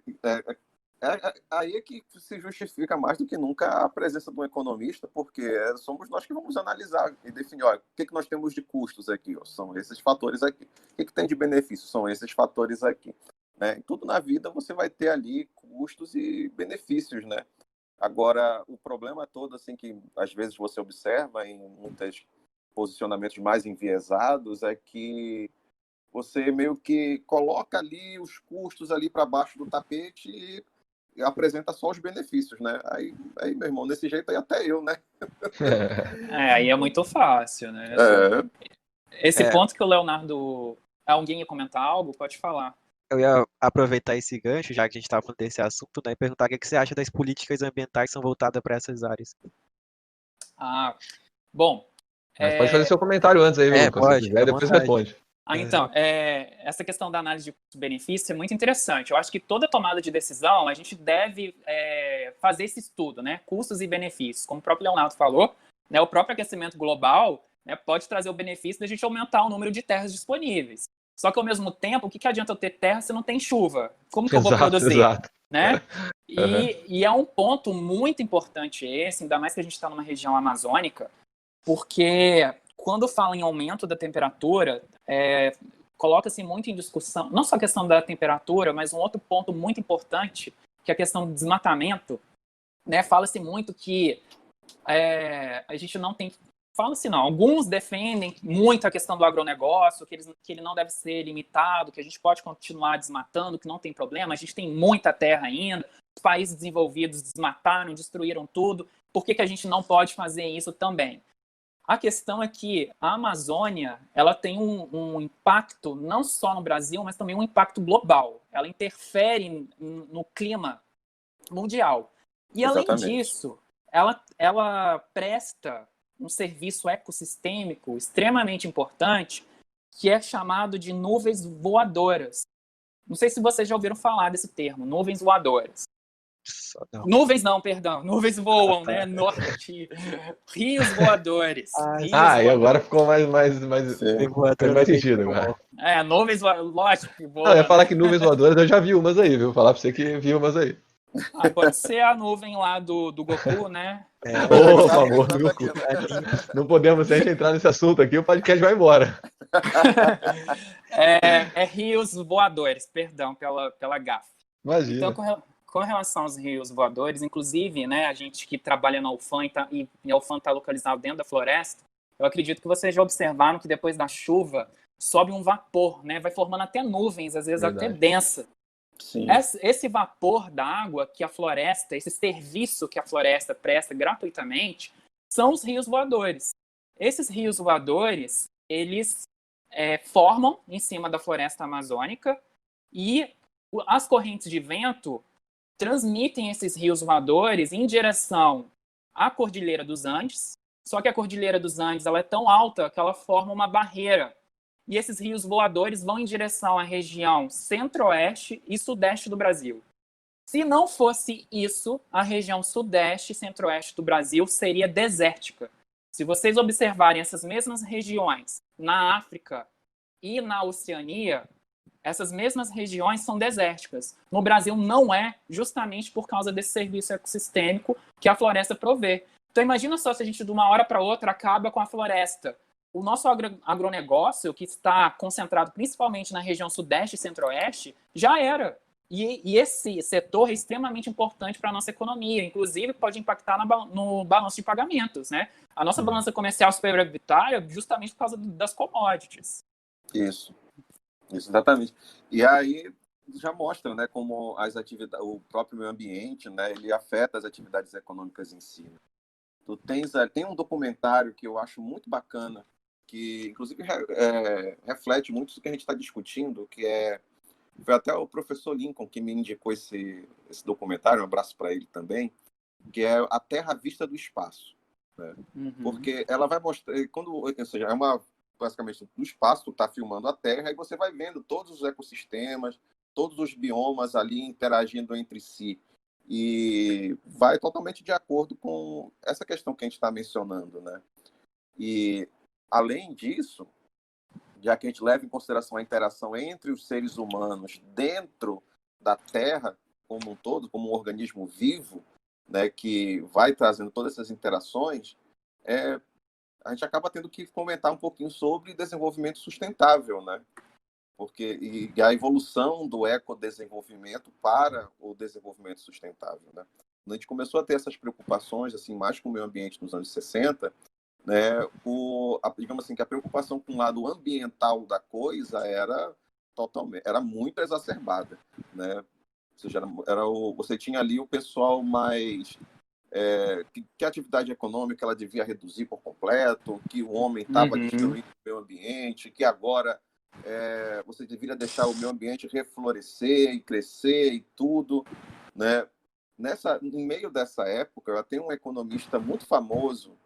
aí é que se justifica mais do que nunca a presença de um economista, porque somos nós que vamos analisar e definir, o que nós temos de custos aqui, são esses fatores aqui. O que tem de benefício? São esses fatores aqui. Né? Tudo na vida você vai ter ali custos e benefícios, né? Agora, o problema todo, assim, que às vezes você observa em muitos posicionamentos mais enviesados, é que você meio que coloca ali os custos ali para baixo do tapete e apresenta só os benefícios, né? Aí, meu irmão, desse jeito aí até eu, né? Aí é muito fácil, né? Esse ponto que o Leonardo... Alguém ia comentar algo? Pode falar. Eu ia aproveitar esse gancho, já que a gente estava falando desse assunto, né, e perguntar o que você acha das políticas ambientais que são voltadas para essas áreas. Bom... Mas pode fazer seu comentário antes aí, Lucas, pode, se quiser, depois responde. Então, essa questão da análise de custo-benefício é muito interessante. Eu acho que toda tomada de decisão, a gente deve fazer esse estudo, né? Custos e benefícios. Como o próprio Leonardo falou, né, o próprio aquecimento global, né, pode trazer o benefício da gente aumentar o número de terras disponíveis. Só que, ao mesmo tempo, o que adianta eu ter terra se não tem chuva? Como que eu vou produzir? Exato. Né? E é um ponto muito importante esse, ainda mais que a gente está numa região amazônica, porque quando fala em aumento da temperatura, coloca-se muito em discussão, não só a questão da temperatura, mas um outro ponto muito importante, que é a questão do desmatamento. Né? Fala-se muito que a gente não tem... Fala-se não, alguns defendem muito a questão do agronegócio, que ele não deve ser limitado, que a gente pode continuar desmatando, que não tem problema, a gente tem muita terra ainda, os países desenvolvidos desmataram, destruíram tudo, por que a gente não pode fazer isso também? A questão é que a Amazônia, ela tem um impacto não só no Brasil, mas também um impacto global. Ela interfere no clima mundial. E além disso, ela presta um serviço ecossistêmico extremamente importante, que é chamado de nuvens voadoras. Não sei se vocês já ouviram falar desse termo, nuvens voadoras. Não. Nuvens nuvens voam, né? Norte, rios voadores. E agora ficou mais sentido agora. Nuvens voadoras, lógico que voam. Eu ia falar que nuvens voadoras, eu já vi umas aí, viu? Falar pra você que vi umas aí. Pode ser a nuvem lá do Goku, né? Por favor, viu? Não podemos, se a gente entrar nesse assunto aqui, o podcast vai embora. É rios voadores, perdão pela gafe. Imagina. Então, com relação aos rios voadores, inclusive, né, a gente que trabalha na UFAM e a UFAM está localizado dentro da floresta, eu acredito que vocês já observaram que depois da chuva sobe um vapor, né, vai formando até nuvens, às vezes Verdade. até densa. Sim. Esse vapor da água que a floresta, esse serviço que a floresta presta gratuitamente, são os rios voadores. Esses rios voadores, eles formam em cima da floresta amazônica e as correntes de vento transmitem esses rios voadores em direção à Cordilheira dos Andes, só que a Cordilheira dos Andes ela é tão alta que ela forma uma barreira. E esses rios voadores vão em direção à região centro-oeste e sudeste do Brasil. Se não fosse isso, a região sudeste e centro-oeste do Brasil seria desértica. Se vocês observarem essas mesmas regiões na África e na Oceania, essas mesmas regiões são desérticas. No Brasil não é, justamente por causa desse serviço ecossistêmico que a floresta provê. Então imagina só se a gente de uma hora para outra acaba com a floresta. O nosso agronegócio, que está concentrado principalmente na região sudeste e centro-oeste, já era. E esse setor é extremamente importante para a nossa economia. Inclusive, pode impactar no balanço de pagamentos, né? A nossa balança comercial superavitária justamente por causa das commodities. Isso, exatamente. E aí já mostra, né, como as atividades, o próprio meio ambiente, né, ele afeta as atividades econômicas em si. Tem um documentário que eu acho muito bacana, que inclusive reflete muito do que a gente está discutindo, foi até o professor Lincoln que me indicou esse documentário, um abraço para ele também, que é A Terra à Vista do Espaço. Né? Porque ela vai mostrar, ou seja, basicamente no espaço, tu está filmando a Terra e você vai vendo todos os ecossistemas, todos os biomas ali interagindo entre si. E vai totalmente de acordo com essa questão que a gente está mencionando, né? E, além disso, já que a gente leva em consideração a interação entre os seres humanos dentro da Terra como um todo, como um organismo vivo, né, que vai trazendo todas essas interações, a gente acaba tendo que comentar um pouquinho sobre desenvolvimento sustentável, né? Porque a evolução do ecodesenvolvimento para o desenvolvimento sustentável, né? Quando a gente começou a ter essas preocupações assim mais com o meio ambiente nos anos 60, né, digamos assim, que a preocupação com o lado ambiental da coisa era muito exacerbada, né? Ou seja, você tinha ali o pessoal mais que a atividade econômica ela devia reduzir por completo, que o homem estava destruindo o meio ambiente, que agora você deveria deixar o meio ambiente reflorescer e crescer e tudo, né? Em meio dessa época, eu tenho um economista muito famoso,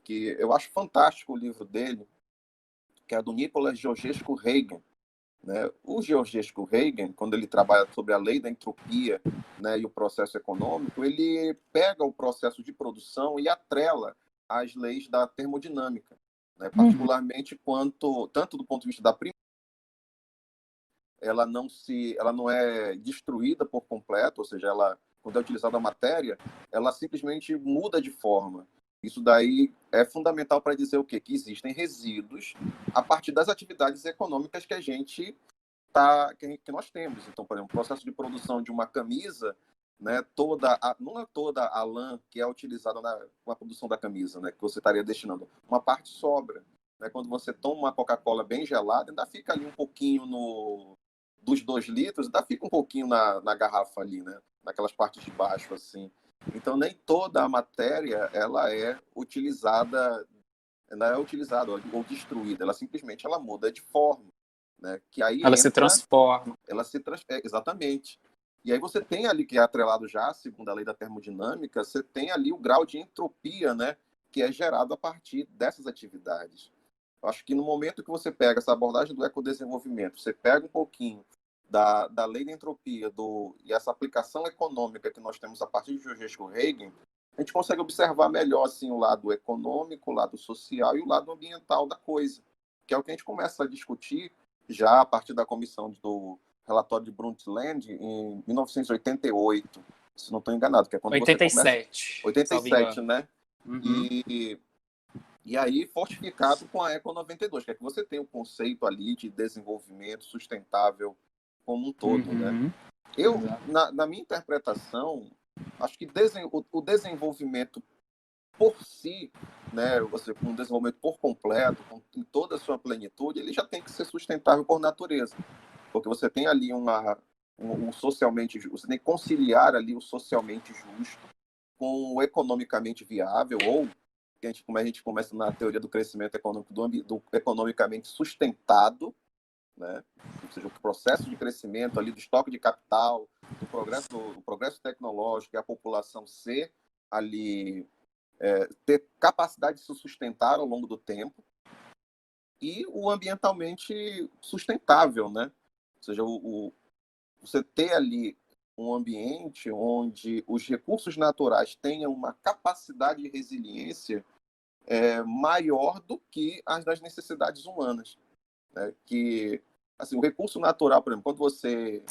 que eu acho fantástico o livro dele, que é do Nicholas Georgescu Reagan. Né? O Georgescu Reagan, quando ele trabalha sobre a lei da entropia, né, e o processo econômico, ele pega o processo de produção e atrela às leis da termodinâmica, né? Particularmente tanto do ponto de vista da primeira, ela não é destruída por completo, ou seja, quando é utilizada a matéria, ela simplesmente muda de forma. Isso daí é fundamental para dizer o quê? Que existem resíduos a partir das atividades econômicas que que nós temos. Então, por exemplo, o processo de produção de uma camisa, né, não é toda a lã que é utilizada na produção da camisa, né, que você estaria destinando. Uma parte sobra. Né? Quando você toma uma Coca-Cola bem gelada, ainda fica ali um pouquinho dos 2 litros, ainda fica um pouquinho na garrafa ali, né? Naquelas partes de baixo, assim. Então, nem toda a matéria ela é utilizada ou destruída. Ela simplesmente muda de forma. Né? Que aí se transforma. Exatamente. E aí você tem ali, que é atrelado já, segundo a lei da termodinâmica, você tem ali o grau de entropia, né, que é gerado a partir dessas atividades. Eu acho que no momento que você pega essa abordagem do ecodesenvolvimento, você pega um pouquinho da lei da entropia e essa aplicação econômica que nós temos a partir de Georgescu Reagan, a gente consegue observar melhor assim, o lado econômico, o lado social e o lado ambiental da coisa, que é o que a gente começa a discutir já a partir da comissão do relatório de Brundtland em 1988, se não estou enganado, que é quando 87. Você começa... 87, né? Uhum. E aí fortificado com a Eco 92, que é que você tem o conceito ali de desenvolvimento sustentável como um todo, né? Eu, na minha interpretação, acho que o desenvolvimento por si, né, você com um desenvolvimento por completo, em toda a sua plenitude, ele já tem que ser sustentável por natureza, porque você tem ali um socialmente, você tem que conciliar ali o socialmente justo com o economicamente viável, ou como a gente começa na teoria do crescimento econômico, do economicamente sustentado, né? Ou seja, o processo de crescimento ali do estoque de capital, do progresso tecnológico e a população ser ali, ter capacidade de se sustentar ao longo do tempo, e o ambientalmente sustentável, né? Ou seja, você ter ali um ambiente onde os recursos naturais tenham uma capacidade de resiliência maior do que as das necessidades humanas, né? Que, assim, o recurso natural, por exemplo, quando você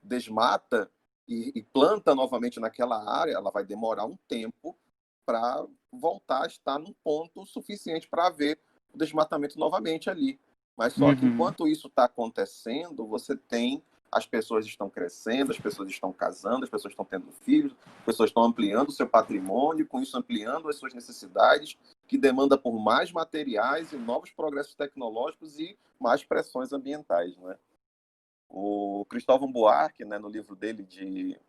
desmata e planta novamente naquela área, ela vai demorar um tempo para voltar a estar num ponto suficiente para haver o desmatamento novamente ali. Mas só que enquanto isso está acontecendo, você tem... As pessoas estão crescendo, as pessoas estão casando, as pessoas estão tendo filhos, as pessoas estão ampliando o seu patrimônio, com isso ampliando as suas necessidades, que demanda por mais materiais e novos progressos tecnológicos e mais pressões ambientais, né? O Cristóvão Buarque, né, no livro dele de...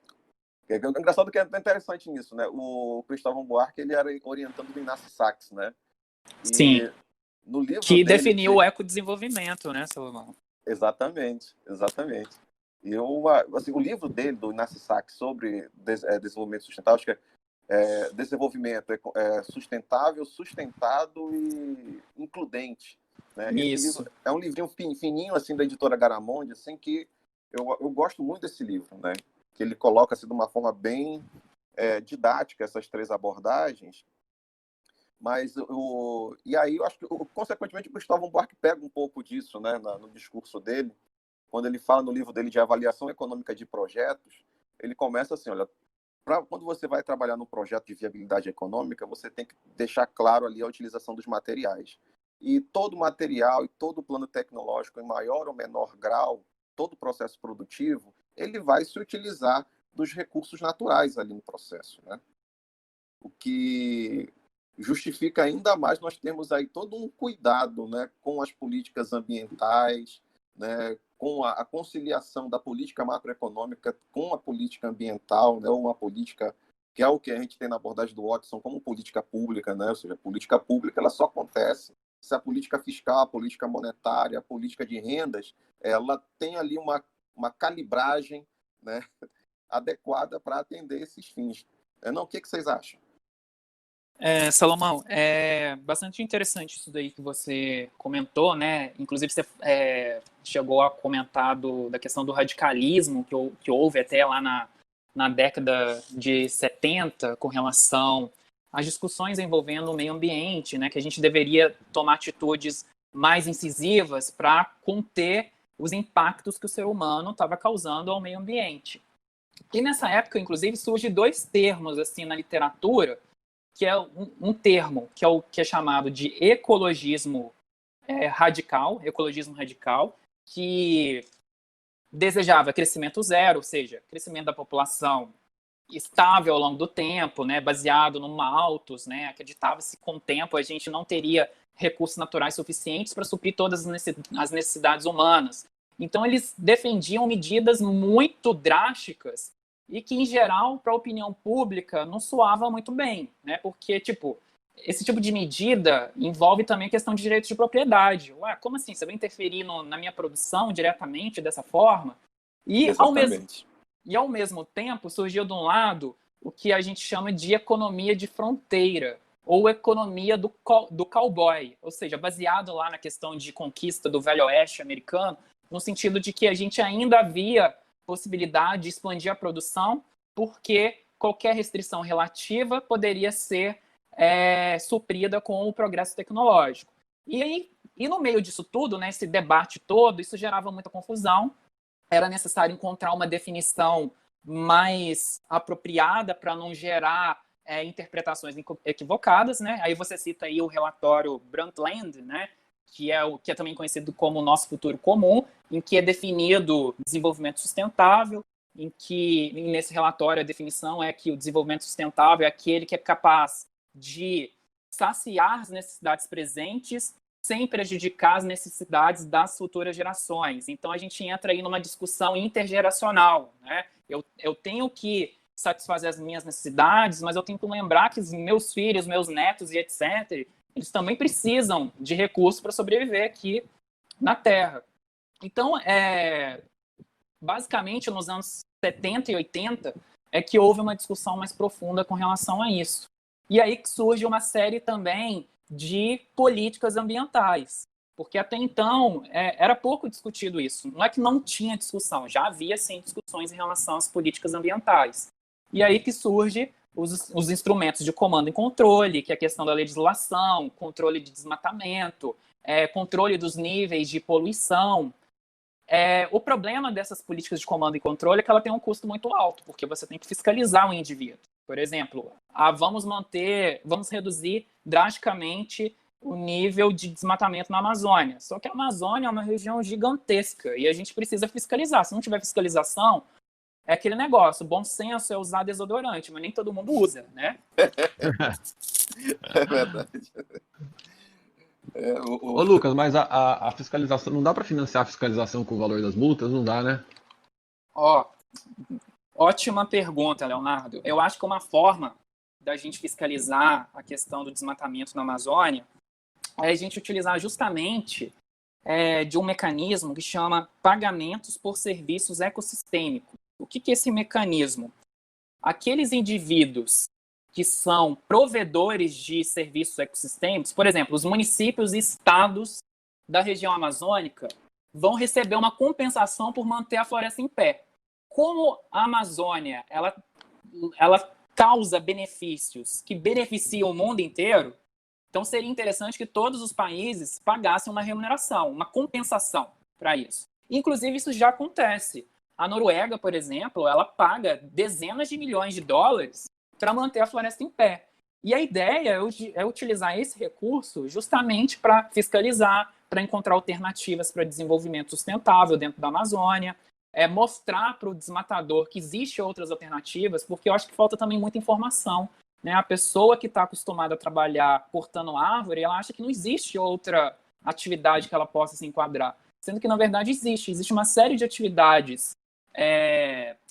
É engraçado que é interessante nisso, né? O Cristóvão Buarque, ele era orientando do Inácio Sachs, né? Sim. No livro que dele definiu o ecodesenvolvimento, né, Salomão? Exatamente. E assim, o livro dele, do Inácio Sachs, sobre desenvolvimento sustentável, acho que desenvolvimento sustentável, sustentado e includente, né? Esse livro é um livrinho fininho, assim, da editora Garamonde, assim, que eu gosto muito desse livro, né? Que ele coloca, assim, de uma forma bem didática essas três abordagens. Mas e aí eu acho que, consequentemente, o Cristóvão Buarque pega um pouco disso, né, no discurso dele, quando ele fala no livro dele de avaliação econômica de projetos. Ele começa assim, olha, quando você vai trabalhar num projeto de viabilidade econômica, você tem que deixar claro ali a utilização dos materiais. E todo material e todo plano tecnológico, em maior ou menor grau, todo processo produtivo, ele vai se utilizar dos recursos naturais ali no processo, né? O que justifica ainda mais nós termos aí todo um cuidado, né, com as políticas ambientais, né, com a conciliação da política macroeconômica com a política ambiental, né, uma política que é o que a gente tem na abordagem do Watson como política pública, né? Ou seja, a política pública ela só acontece se a política fiscal, a política monetária, a política de rendas, ela tem ali uma calibragem, né, adequada para atender esses fins. Não, o que vocês acham? Salomão, é bastante interessante isso daí que você comentou, né? Inclusive você chegou a comentar da questão do radicalismo que houve até lá na década de 70 com relação às discussões envolvendo o meio ambiente, né? Que a gente deveria tomar atitudes mais incisivas para conter os impactos que o ser humano estava causando ao meio ambiente. E nessa época, inclusive, surgem dois termos assim na literatura, que é um termo que é o que é chamado de ecologismo radical, que desejava crescimento zero, ou seja, crescimento da população estável ao longo do tempo, né, baseado no malthus, né, acreditava-se que com o tempo a gente não teria recursos naturais suficientes para suprir todas as necessidades humanas. Então eles defendiam medidas muito drásticas e que, em geral, para a opinião pública, não soava muito bem, né? Porque, esse tipo de medida envolve também a questão de direitos de propriedade. Ué, como assim? Você vai interferir na minha produção diretamente dessa forma? E ao mesmo tempo, surgiu de um lado o que a gente chama de economia de fronteira, ou economia do cowboy, ou seja, baseado lá na questão de conquista do Velho Oeste americano, no sentido de que a gente ainda havia possibilidade de expandir a produção, porque qualquer restrição relativa poderia ser suprida com o progresso tecnológico. E no meio disso tudo, né, esse debate todo, isso gerava muita confusão. Era necessário encontrar uma definição mais apropriada para não gerar interpretações equivocadas, né? Aí você cita aí o relatório Brundtland, né? Que é também conhecido como o Nosso Futuro Comum, em que é definido desenvolvimento sustentável, em que nesse relatório a definição é que o desenvolvimento sustentável é aquele que é capaz de saciar as necessidades presentes sem prejudicar as necessidades das futuras gerações. Então a gente entra aí numa discussão intergeracional, né? Eu tenho que satisfazer as minhas necessidades, mas eu tenho que lembrar que os meus filhos, meus netos e etc., eles também precisam de recursos para sobreviver aqui na Terra. Então, basicamente, nos anos 70 e 80, é que houve uma discussão mais profunda com relação a isso. E aí que surge uma série também de políticas ambientais, porque até então era pouco discutido isso. Não é que não tinha discussão, já havia, sim, discussões em relação às políticas ambientais. E aí que surge os instrumentos de comando e controle, que é a questão da legislação, controle de desmatamento, controle dos níveis de poluição. O problema dessas políticas de comando e controle é que ela tem um custo muito alto, porque você tem que fiscalizar o indivíduo. Por exemplo, vamos reduzir drasticamente o nível de desmatamento na Amazônia. Só que a Amazônia é uma região gigantesca e a gente precisa fiscalizar. Se não tiver fiscalização, é aquele negócio, bom senso é usar desodorante, mas nem todo mundo usa, né? É verdade. Ô, Lucas, mas a fiscalização, não dá para financiar a fiscalização com o valor das multas? Não dá, né? Ótima pergunta, Leonardo. Eu acho que uma forma da gente fiscalizar a questão do desmatamento na Amazônia é a gente utilizar justamente de um mecanismo que chama pagamentos por serviços ecossistêmicos. O que é esse mecanismo? Aqueles indivíduos que são provedores de serviços ecossistêmicos, por exemplo, os municípios e estados da região amazônica vão receber uma compensação por manter a floresta em pé. Como a Amazônia ela causa benefícios que beneficiam o mundo inteiro, então seria interessante que todos os países pagassem uma remuneração, uma compensação para isso. Inclusive, isso já acontece. A Noruega, por exemplo, ela paga dezenas de milhões de dólares para manter a floresta em pé. E a ideia é utilizar esse recurso justamente para fiscalizar, para encontrar alternativas para desenvolvimento sustentável dentro da Amazônia, mostrar para o desmatador que existem outras alternativas, porque eu acho que falta também muita informação, né? A pessoa que está acostumada a trabalhar cortando árvore, ela acha que não existe outra atividade que ela possa se enquadrar, sendo que, na verdade, existe uma série de atividades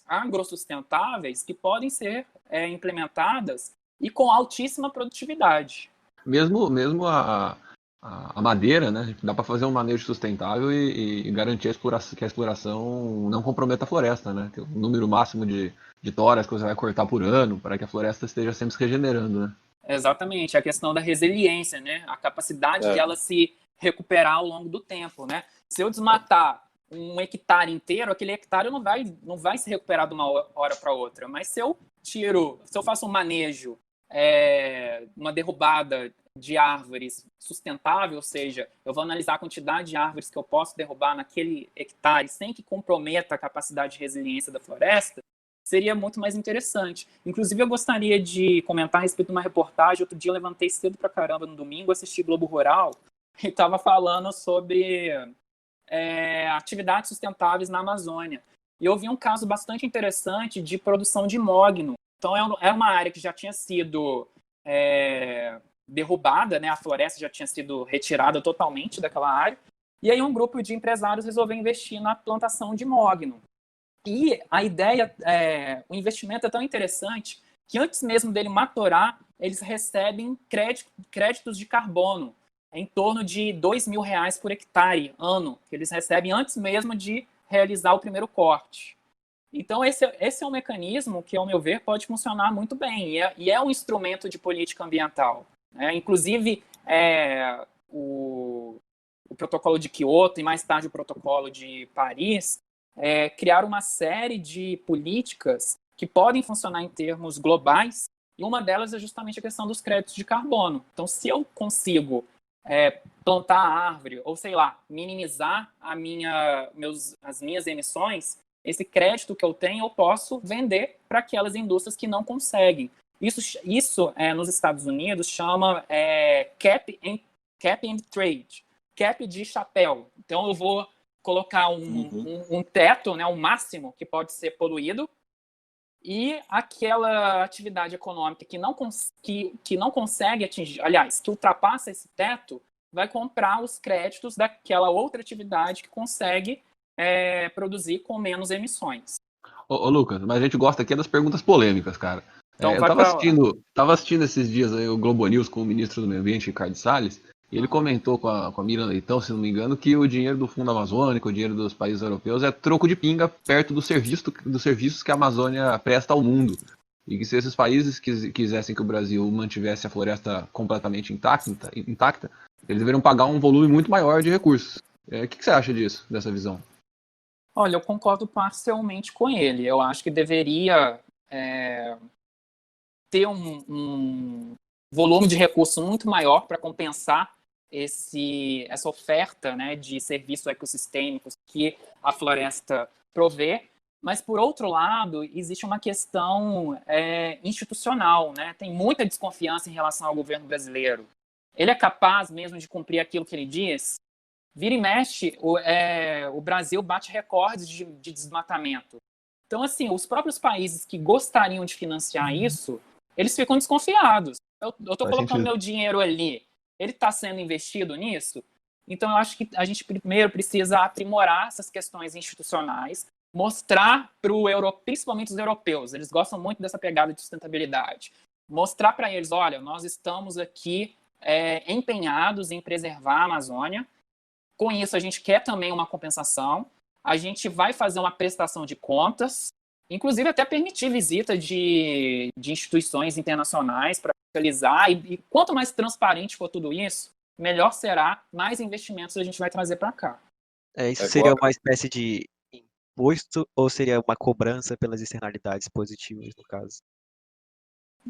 agrossustentáveis que podem ser implementadas e com altíssima produtividade. Mesmo a madeira, né? Dá para fazer um manejo sustentável e garantir que a exploração não comprometa a floresta, né? Tem um número máximo de toras que você vai cortar por ano para que a floresta esteja sempre se regenerando, né? Exatamente, a questão da resiliência, né? A capacidade de ela se recuperar ao longo do tempo, né? Se eu desmatar um hectare inteiro, aquele hectare não vai se recuperar de uma hora para outra. Mas se eu faço um manejo, uma derrubada de árvores sustentável, ou seja, eu vou analisar a quantidade de árvores que eu posso derrubar naquele hectare sem que comprometa a capacidade de resiliência da floresta, seria muito mais interessante. Inclusive, eu gostaria de comentar a respeito de uma reportagem. Outro dia eu levantei cedo pra caramba no domingo, assisti Globo Rural e estava falando sobre atividades sustentáveis na Amazônia. E eu vi um caso bastante interessante de produção de mogno. Então, é uma área que já tinha sido derrubada, né? A floresta já tinha sido retirada totalmente daquela área. E aí um grupo de empresários resolveu investir na plantação de mogno. E a ideia, o investimento é tão interessante que antes mesmo dele maturar, eles recebem créditos de carbono, em torno de R$2.000 por hectare ano, que eles recebem antes mesmo de realizar o primeiro corte. Então, esse é um mecanismo que, ao meu ver, pode funcionar muito bem, e é um instrumento de política ambiental, né? Inclusive, o protocolo de Quioto e mais tarde o protocolo de Paris criaram uma série de políticas que podem funcionar em termos globais, e uma delas é justamente a questão dos créditos de carbono. Então, se eu consigo plantar a árvore, ou sei lá, minimizar as minhas emissões, esse crédito que eu tenho eu posso vender para aquelas indústrias que não conseguem. Isso nos Estados Unidos chama cap and trade, cap de chapéu. Então eu vou colocar um teto, né, um máximo que pode ser poluído, e aquela atividade econômica que não consegue atingir, aliás, que ultrapassa esse teto, vai comprar os créditos daquela outra atividade que consegue produzir com menos emissões. Ô, Lucas, mas a gente gosta aqui das perguntas polêmicas, cara. Então Eu tava assistindo esses dias aí o Globo News com o ministro do Meio Ambiente, Ricardo Salles, e ele comentou com a Miriam Leitão, se não me engano, que o dinheiro do Fundo Amazônico, o dinheiro dos países europeus é troco de pinga perto dos serviços que a Amazônia presta ao mundo. E que se esses países quisessem que o Brasil mantivesse a floresta completamente intacta, eles deveriam pagar um volume muito maior de recursos. O que você acha disso, dessa visão? Olha, eu concordo parcialmente com ele. Eu acho que deveria ter um volume de recurso muito maior para compensar essa oferta, né, de serviços ecossistêmicos que a floresta provê. Mas, por outro lado, existe uma questão institucional, né? Tem muita desconfiança em relação ao governo brasileiro. Ele é capaz mesmo de cumprir aquilo que ele diz? Vira e mexe, o Brasil bate recordes de desmatamento. Então, assim, os próprios países que gostariam de financiar isso, eles ficam desconfiados. Eu estou colocando meu dinheiro ali, ele está sendo investido nisso? Então, eu acho que a gente primeiro precisa aprimorar essas questões institucionais, mostrar para principalmente os europeus, eles gostam muito dessa pegada de sustentabilidade, mostrar para eles, olha, nós estamos aqui empenhados em preservar a Amazônia. Com isso, a gente quer também uma compensação, a gente vai fazer uma prestação de contas, inclusive até permitir visita de instituições internacionais para fiscalizar, e quanto mais transparente for tudo isso, melhor será, mais investimentos a gente vai trazer para cá. Isso seria uma espécie de imposto ou seria uma cobrança pelas externalidades positivas, no caso?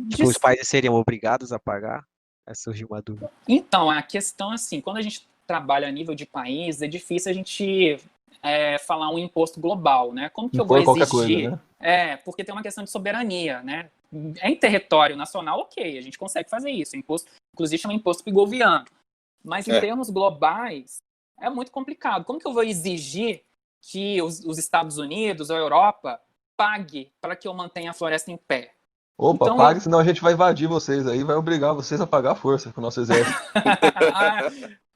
Tipo, os países seriam obrigados a pagar? Surgiu uma dúvida. Então, a questão é assim, quando a gente trabalha a nível de país, é difícil a gente falar um imposto global, né? Como que eu vou exigir? Coisa, né? Porque tem uma questão de soberania, né? Em território nacional, ok, a gente consegue fazer isso. Imposto, inclusive chama imposto pigoviano. Mas em termos globais, é muito complicado. Como que eu vou exigir que os Estados Unidos ou a Europa pague para que eu mantenha a floresta em pé? Opa, então, pague, senão a gente vai invadir vocês aí, vai obrigar vocês a pagar a força com o nosso exército.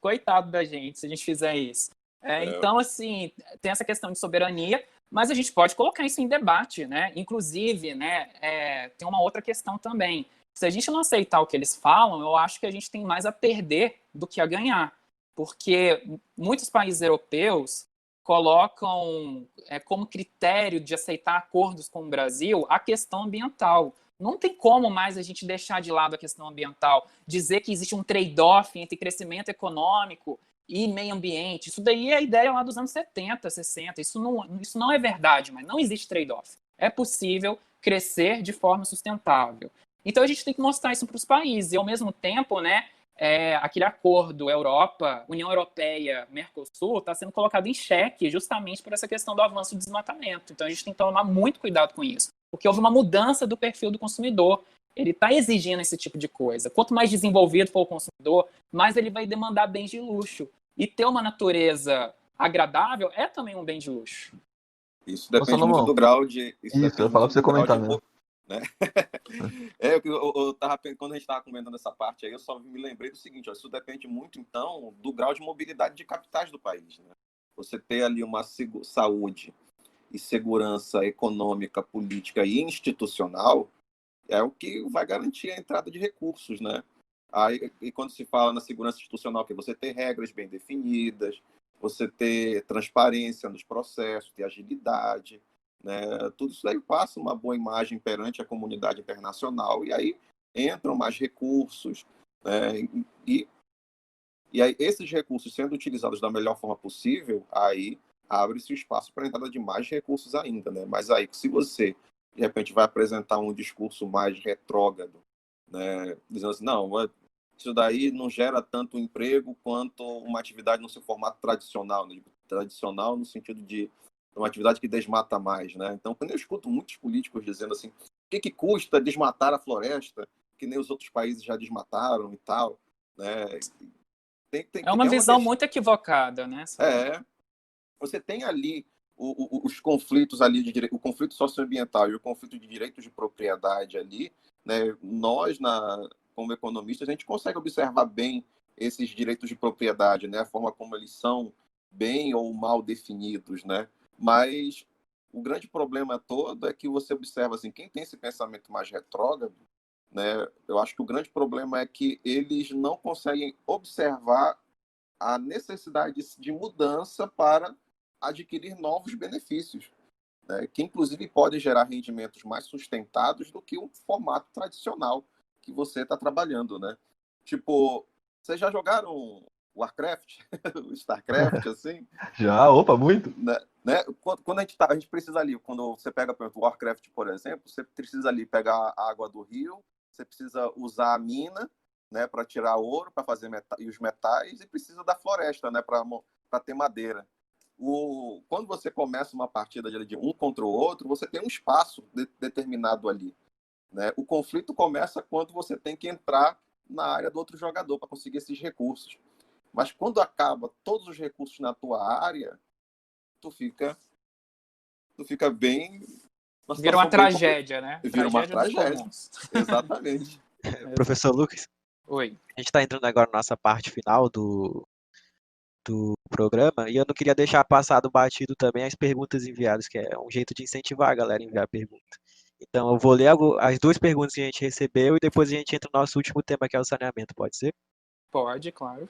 Coitado da gente, se a gente fizer isso. Então, assim, tem essa questão de soberania, mas a gente pode colocar isso em debate, né? Inclusive, né, tem uma outra questão também. Se a gente não aceitar o que eles falam, eu acho que a gente tem mais a perder do que a ganhar. Porque muitos países europeus colocam como critério de aceitar acordos com o Brasil a questão ambiental. Não tem como mais a gente deixar de lado a questão ambiental, dizer que existe um trade-off entre crescimento econômico e meio ambiente. Isso daí é a ideia lá dos anos 70, 60. Isso não é verdade, mas não existe trade-off. É possível crescer de forma sustentável. Então a gente tem que mostrar isso para os países. E ao mesmo tempo, né, aquele acordo União Europeia, Mercosul, está sendo colocado em xeque justamente por essa questão do avanço do desmatamento. Então a gente tem que tomar muito cuidado com isso, porque houve uma mudança do perfil do consumidor. Ele está exigindo esse tipo de coisa. Quanto mais desenvolvido for o consumidor, mais ele vai demandar bens de luxo. E ter uma natureza agradável é também um bem de luxo. Isso depende muito do grau de... Isso eu ia falar para você comentar mesmo. Né? Quando a gente estava comentando essa parte aí, eu só me lembrei do seguinte, isso depende muito, então, do grau de mobilidade de capitais do país. Né? Você ter ali uma saúde e segurança econômica, política e institucional é o que vai garantir a entrada de recursos, né? E quando se fala na segurança institucional, que você ter regras bem definidas, você ter transparência nos processos, ter agilidade, né? Tudo isso aí passa uma boa imagem perante a comunidade internacional e aí entram mais recursos, né? E aí esses recursos sendo utilizados da melhor forma possível, aí abre-se o espaço para a entrada de mais recursos ainda, né? Mas aí, se você, de repente, vai apresentar um discurso mais retrógrado, né? Dizendo assim, não, isso daí não gera tanto emprego quanto uma atividade no seu formato tradicional, né? Tradicional no sentido de uma atividade que desmata mais, né? Então, quando eu escuto muitos políticos dizendo assim, o que custa desmatar a floresta, que nem os outros países já desmataram e tal, né? É uma visão muito equivocada, né? Você tem ali os conflitos ali o conflito socioambiental e o conflito de direitos de propriedade ali, né? Nós, como economistas, a gente consegue observar bem esses direitos de propriedade, né? A forma como eles são bem ou mal definidos, né? Mas o grande problema todo é que você observa assim, quem tem esse pensamento mais retrógrado, né? Eu acho que o grande problema é que eles não conseguem observar a necessidade de mudança para adquirir novos benefícios, né? Que inclusive podem gerar rendimentos mais sustentados do que um formato tradicional que você está trabalhando, né? Tipo, vocês já jogaram Warcraft, Starcraft, assim? Já, opa, muito. Né? Quando a gente precisa ali, quando você pega, por exemplo, Warcraft, por exemplo, você precisa ali pegar a água do rio, você precisa usar a mina, né, para tirar ouro, para fazer e os metais, e precisa da floresta, né, para ter madeira. Quando você começa uma partida de um contra o outro, você tem um espaço determinado ali, né? O conflito começa quando você tem que entrar na área do outro jogador para conseguir esses recursos. Mas quando acaba todos os recursos na tua área, tu fica bem... Vira uma tragédia, né? Vira uma tragédia. Exatamente. Professor Lucas? Oi. A gente está entrando agora na nossa parte final do programa, e eu não queria deixar passado batido também as perguntas enviadas, que é um jeito de incentivar a galera a enviar pergunta. Então, eu vou ler as 2 perguntas que a gente recebeu e depois a gente entra no nosso último tema, que é o saneamento, pode ser? Pode, claro.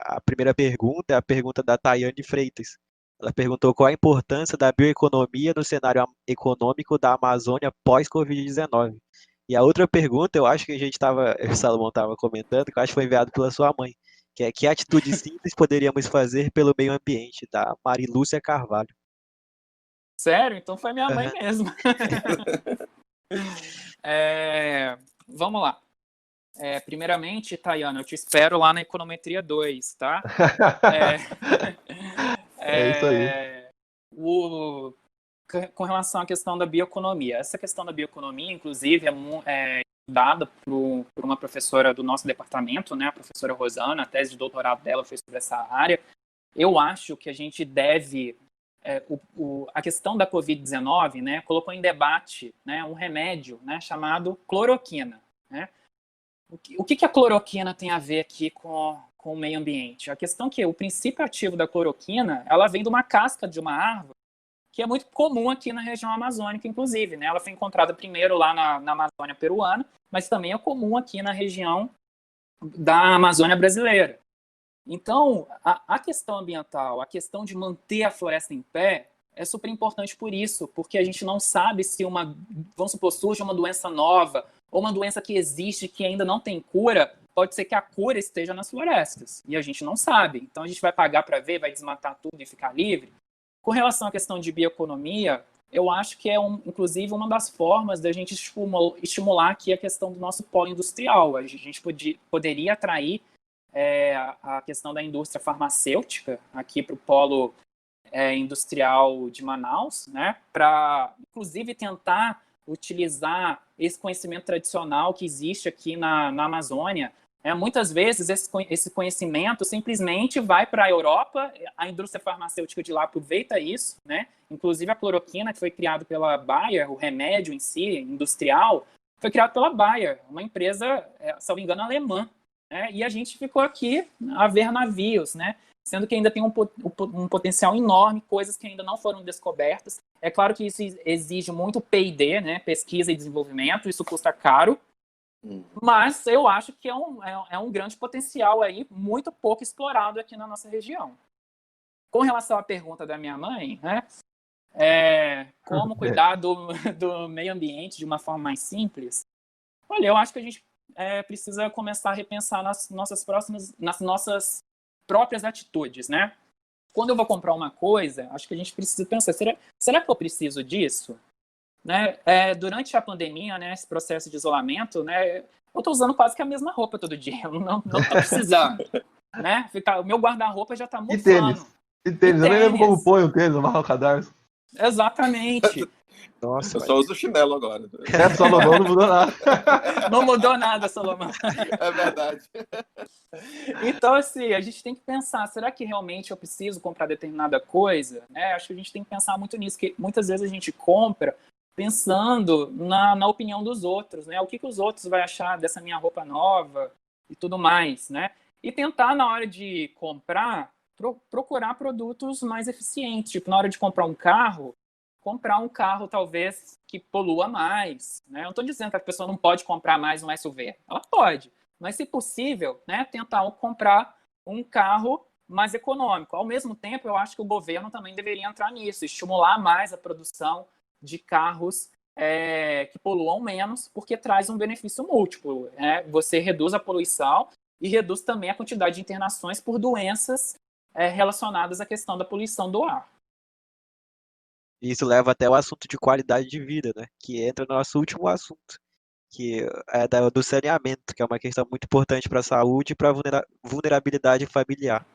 A primeira pergunta é a pergunta da Tayane Freitas. Ela perguntou qual a importância da bioeconomia no cenário econômico da Amazônia pós-Covid-19. E a outra pergunta, eu acho que o Salomão estava comentando, que eu acho que foi enviado pela sua mãe, que é que atitude simples poderíamos fazer pelo meio ambiente, da Marilúcia Carvalho. Sério? Então foi minha mãe mesmo. Vamos lá. Primeiramente, Tayana, eu te espero lá na Econometria 2, tá? É isso aí. Com relação à questão da bioeconomia. Essa questão da bioeconomia, inclusive, é dada por uma professora do nosso departamento, né, a professora Rosana, a tese de doutorado dela foi sobre essa área. Eu acho que a gente deve... a questão da Covid-19, né, colocou em debate, né, um remédio, né, chamado cloroquina, né? O que a cloroquina tem a ver aqui com o meio ambiente? A questão é que o princípio ativo da cloroquina, ela vem de uma casca de uma árvore, que é muito comum aqui na região amazônica, inclusive, né? Ela foi encontrada primeiro lá na Amazônia peruana, mas também é comum aqui na região da Amazônia brasileira. Então, a questão ambiental, a questão de manter a floresta em pé, é super importante por isso, porque a gente não sabe se vamos supor, surge uma doença nova, ou uma doença que existe que ainda não tem cura, pode ser que a cura esteja nas florestas, e a gente não sabe. Então a gente vai pagar para ver, vai desmatar tudo e ficar livre. Com relação à questão de bioeconomia, eu acho que é, inclusive, uma das formas da gente estimular aqui a questão do nosso polo industrial. A gente poderia atrair a questão da indústria farmacêutica aqui para o polo industrial de Manaus, né, para, inclusive, tentar utilizar esse conhecimento tradicional que existe aqui na Amazônia. Muitas vezes esse conhecimento simplesmente vai para a Europa, a indústria farmacêutica de lá aproveita isso, né? Inclusive a cloroquina, que foi criado pela Bayer, o remédio em si, industrial, foi criado pela Bayer, uma empresa, se não me engano, alemã, né? E a gente ficou aqui a ver navios, né? Sendo que ainda tem um potencial enorme, coisas que ainda não foram descobertas. É claro que isso exige muito P&D, né? Pesquisa e desenvolvimento, isso custa caro, mas eu acho que é um grande potencial aí, muito pouco explorado aqui na nossa região. Com relação à pergunta da minha mãe, né? Como cuidar do meio ambiente de uma forma mais simples? Olha, eu acho que a gente precisa começar a repensar nas nossas próprias atitudes, né? Quando eu vou comprar uma coisa, acho que a gente precisa pensar, será que eu preciso disso? Né? Durante a pandemia, né, esse processo de isolamento, né, eu estou usando quase que a mesma roupa todo dia, eu não estou precisando. Né? O meu guarda-roupa já está mofando. E tênis? Eu nem lembro como põe o tênis, amarra o cadarço. Exatamente. Nossa, Eu só uso chinelo agora. Salomão não mudou nada. Não mudou nada, Salomão. É verdade. Então, assim, a gente tem que pensar, será que realmente eu preciso comprar determinada coisa? Né? Acho que a gente tem que pensar muito nisso, que muitas vezes a gente compra pensando na opinião dos outros, né? O que os outros vão achar dessa minha roupa nova e tudo mais, né? E tentar, na hora de comprar, procurar produtos mais eficientes. Tipo, na hora de comprar um carro talvez que polua mais, né? Eu não estou dizendo que a pessoa não pode comprar mais um SUV. Ela pode, mas se possível, né, tentar comprar um carro mais econômico. Ao mesmo tempo, eu acho que o governo também deveria entrar nisso, estimular mais a produção de carros que poluam menos, porque traz um benefício múltiplo. Né? Você reduz a poluição e reduz também a quantidade de internações por doenças relacionadas à questão da poluição do ar. isso leva até o assunto de qualidade de vida, né? Que entra no nosso último assunto, que é do saneamento, que é uma questão muito importante para a saúde e para a vulnerabilidade familiar.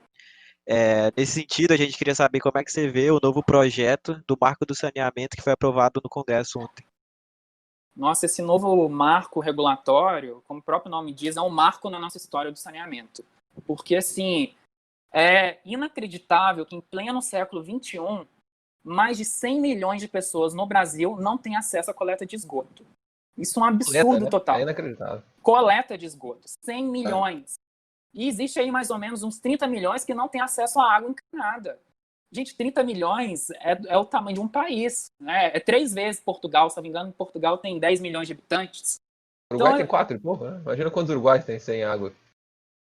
Nesse sentido, a gente queria saber como é que você vê o novo projeto do Marco do Saneamento que foi aprovado no Congresso ontem. Nossa, esse novo marco regulatório, como o próprio nome diz, é um marco na nossa história do saneamento. Porque, assim, é inacreditável que em pleno século XXI, mais de 100 milhões de pessoas no Brasil não têm acesso à coleta de esgoto. Isso é um absurdo total. É inacreditável. Coleta de esgoto, 100 milhões. E existe aí mais ou menos uns 30 milhões que não têm acesso à água encanada. Gente, 30 milhões é o tamanho de um país. Né? É 3 vezes Portugal, se não me engano, Portugal tem 10 milhões de habitantes. O Uruguai Então, tem 4 e pouco, né? Imagina quantos uruguaios tem sem água.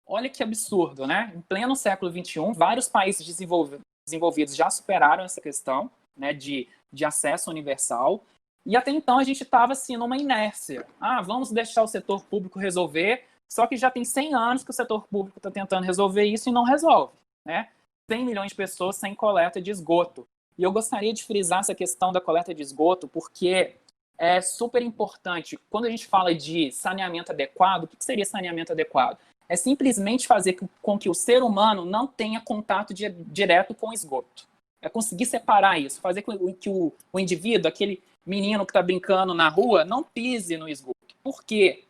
olha que absurdo, né? Em pleno século XXI, vários países desenvolvidos já superaram essa questão, né, de acesso universal. E até então a gente estava assim, numa inércia. Vamos deixar o setor público resolver, só que já tem 100 anos que o setor público está tentando resolver isso e não resolve. Né? 100 milhões de pessoas sem coleta de esgoto. E eu gostaria de frisar essa questão da coleta de esgoto, porque é super importante. Quando a gente fala de saneamento adequado, o que seria saneamento adequado? É simplesmente fazer com que o ser humano não tenha contato direto com o esgoto. É conseguir separar isso, fazer com que o indivíduo, aquele menino que está brincando na rua, não pise no esgoto. Por quê?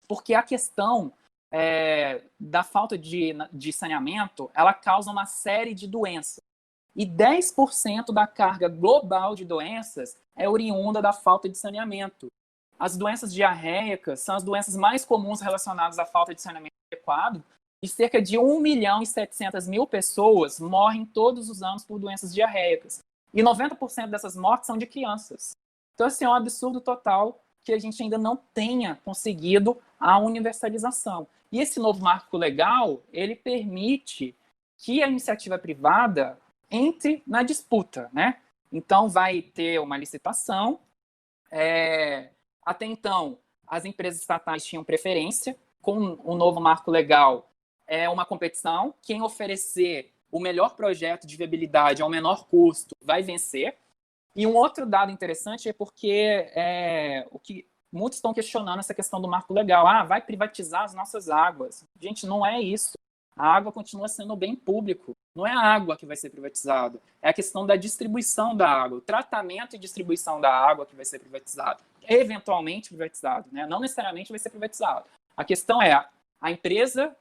Porque a questão da falta de saneamento, ela causa uma série de doenças. E 10% da carga global de doenças é oriunda da falta de saneamento. As doenças diarreicas são as doenças mais comuns relacionadas à falta de saneamento adequado, e cerca de 1.700.000 pessoas morrem todos os anos por doenças diarreicas. E 90% dessas mortes são de crianças. Então, assim, é um absurdo total que a gente ainda não tenha conseguido a universalização. E esse novo marco legal, ele permite que a iniciativa privada entre na disputa, né? Então, vai ter uma licitação. Até então, as empresas estatais tinham preferência. Com o novo marco legal, é uma competição. Quem oferecer o melhor projeto de viabilidade ao menor custo vai vencer. E um outro dado interessante é porque o que muitos estão questionando essa questão do marco legal. Vai privatizar as nossas águas. Gente, não é isso. A água continua sendo bem público. Não é a água que vai ser privatizada. É a questão da distribuição da água. O tratamento e distribuição da água que vai ser privatizado. Eventualmente privatizado, né? Não necessariamente vai ser privatizado. A questão é a empresa,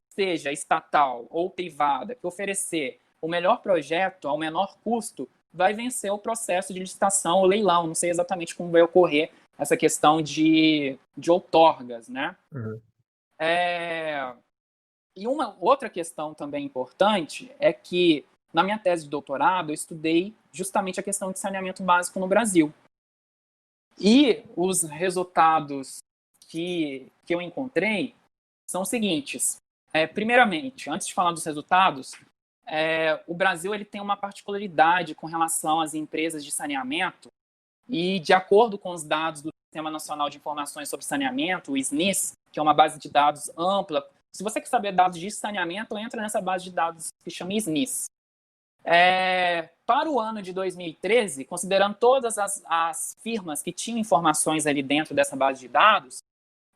seja estatal ou privada, que oferecer o melhor projeto ao menor custo, vai vencer o processo de licitação ou leilão. Não sei exatamente como vai ocorrer essa questão de outorgas, né? Uhum. E uma outra questão também importante é que, na minha tese de doutorado, eu estudei justamente a questão de saneamento básico no Brasil. E os resultados que eu encontrei são os seguintes. Primeiramente, antes de falar dos resultados, o Brasil ele tem uma particularidade com relação às empresas de saneamento e, de acordo com os dados do Sistema Nacional de Informações sobre Saneamento, o SNIS, que é uma base de dados ampla. Se você quer saber dados de saneamento, entra nessa base de dados que chama SNIS. Para o ano de 2013, considerando todas as firmas que tinham informações ali dentro dessa base de dados,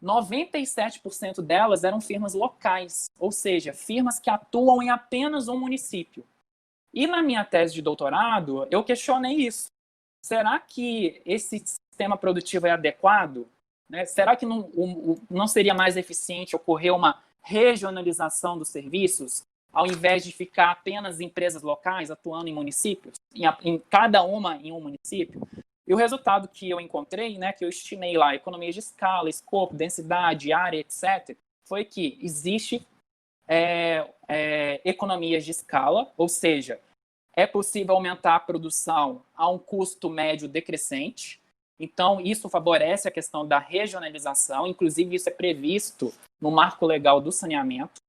97% delas eram firmas locais, ou seja, firmas que atuam em apenas um município. E na minha tese de doutorado, eu questionei isso. Será que esse sistema produtivo é adequado? Né? Será que não seria mais eficiente ocorrer uma regionalização dos serviços, ao invés de ficar apenas empresas locais atuando em municípios, em cada uma em um município? E o resultado que eu encontrei, né, que eu estimei lá, economias de escala, escopo, densidade, área, etc., foi que existe economias de escala, ou seja, é possível aumentar a produção a um custo médio decrescente. Então, isso favorece a questão da regionalização, inclusive isso é previsto no marco legal do saneamento.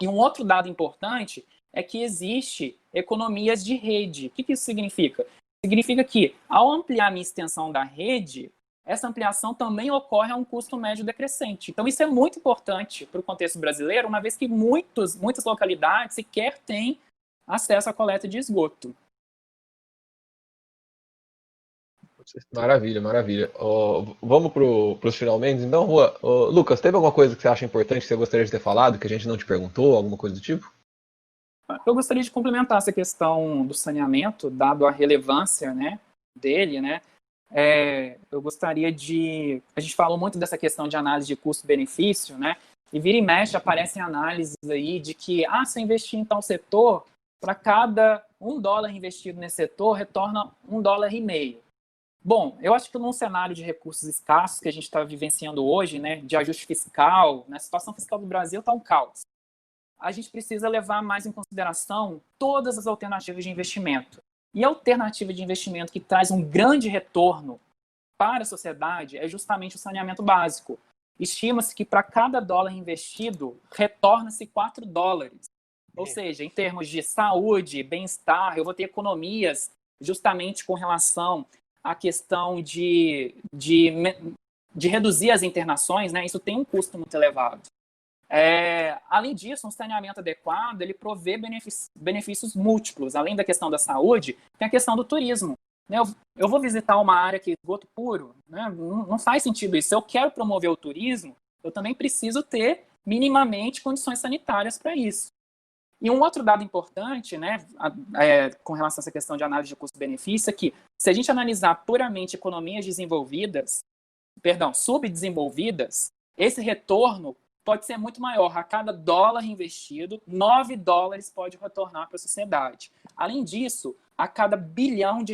E um outro dado importante é que existe economias de rede. O que isso significa? Significa que, ao ampliar a minha extensão da rede, essa ampliação também ocorre a um custo médio decrescente. Então, isso é muito importante para o contexto brasileiro, uma vez que muitas localidades sequer têm acesso à coleta de esgoto. Maravilha, maravilha. Vamos para os finalmente. Então, Rua, Lucas, teve alguma coisa que você acha importante que você gostaria de ter falado, que a gente não te perguntou, alguma coisa do tipo? Eu gostaria de complementar essa questão do saneamento, dado a relevância, né, dele, né? Eu gostaria de... A gente falou muito dessa questão de análise de custo-benefício, né? E vira e mexe aparecem análises aí de que, se eu investir em tal setor, para cada $1 investido nesse setor, retorna $1,50. Bom, eu acho que num cenário de recursos escassos que a gente está vivenciando hoje, né, de ajuste fiscal, né, a situação fiscal do Brasil está um caos. A gente precisa levar mais em consideração todas as alternativas de investimento. E a alternativa de investimento que traz um grande retorno para a sociedade é justamente o saneamento básico. Estima-se que para cada $1 investido, retorna-se $4. Ou seja, em termos de saúde, bem-estar, eu vou ter economias justamente com relação à questão de reduzir as internações, né? Isso tem um custo muito elevado. Além disso, um saneamento adequado, ele provê benefícios múltiplos. Além da questão da saúde, tem a questão do turismo. Eu vou visitar uma área que é esgoto puro, né? Não faz sentido isso. Se eu quero promover o turismo, eu também preciso ter minimamente condições sanitárias para isso. E um outro dado importante, né, com relação a essa questão de análise de custo-benefício, é que se a gente analisar puramente economias subdesenvolvidas, esse retorno pode ser muito maior. A cada $1 investido, $9 pode retornar para a sociedade. Além disso, a cada R$ 1 bilhão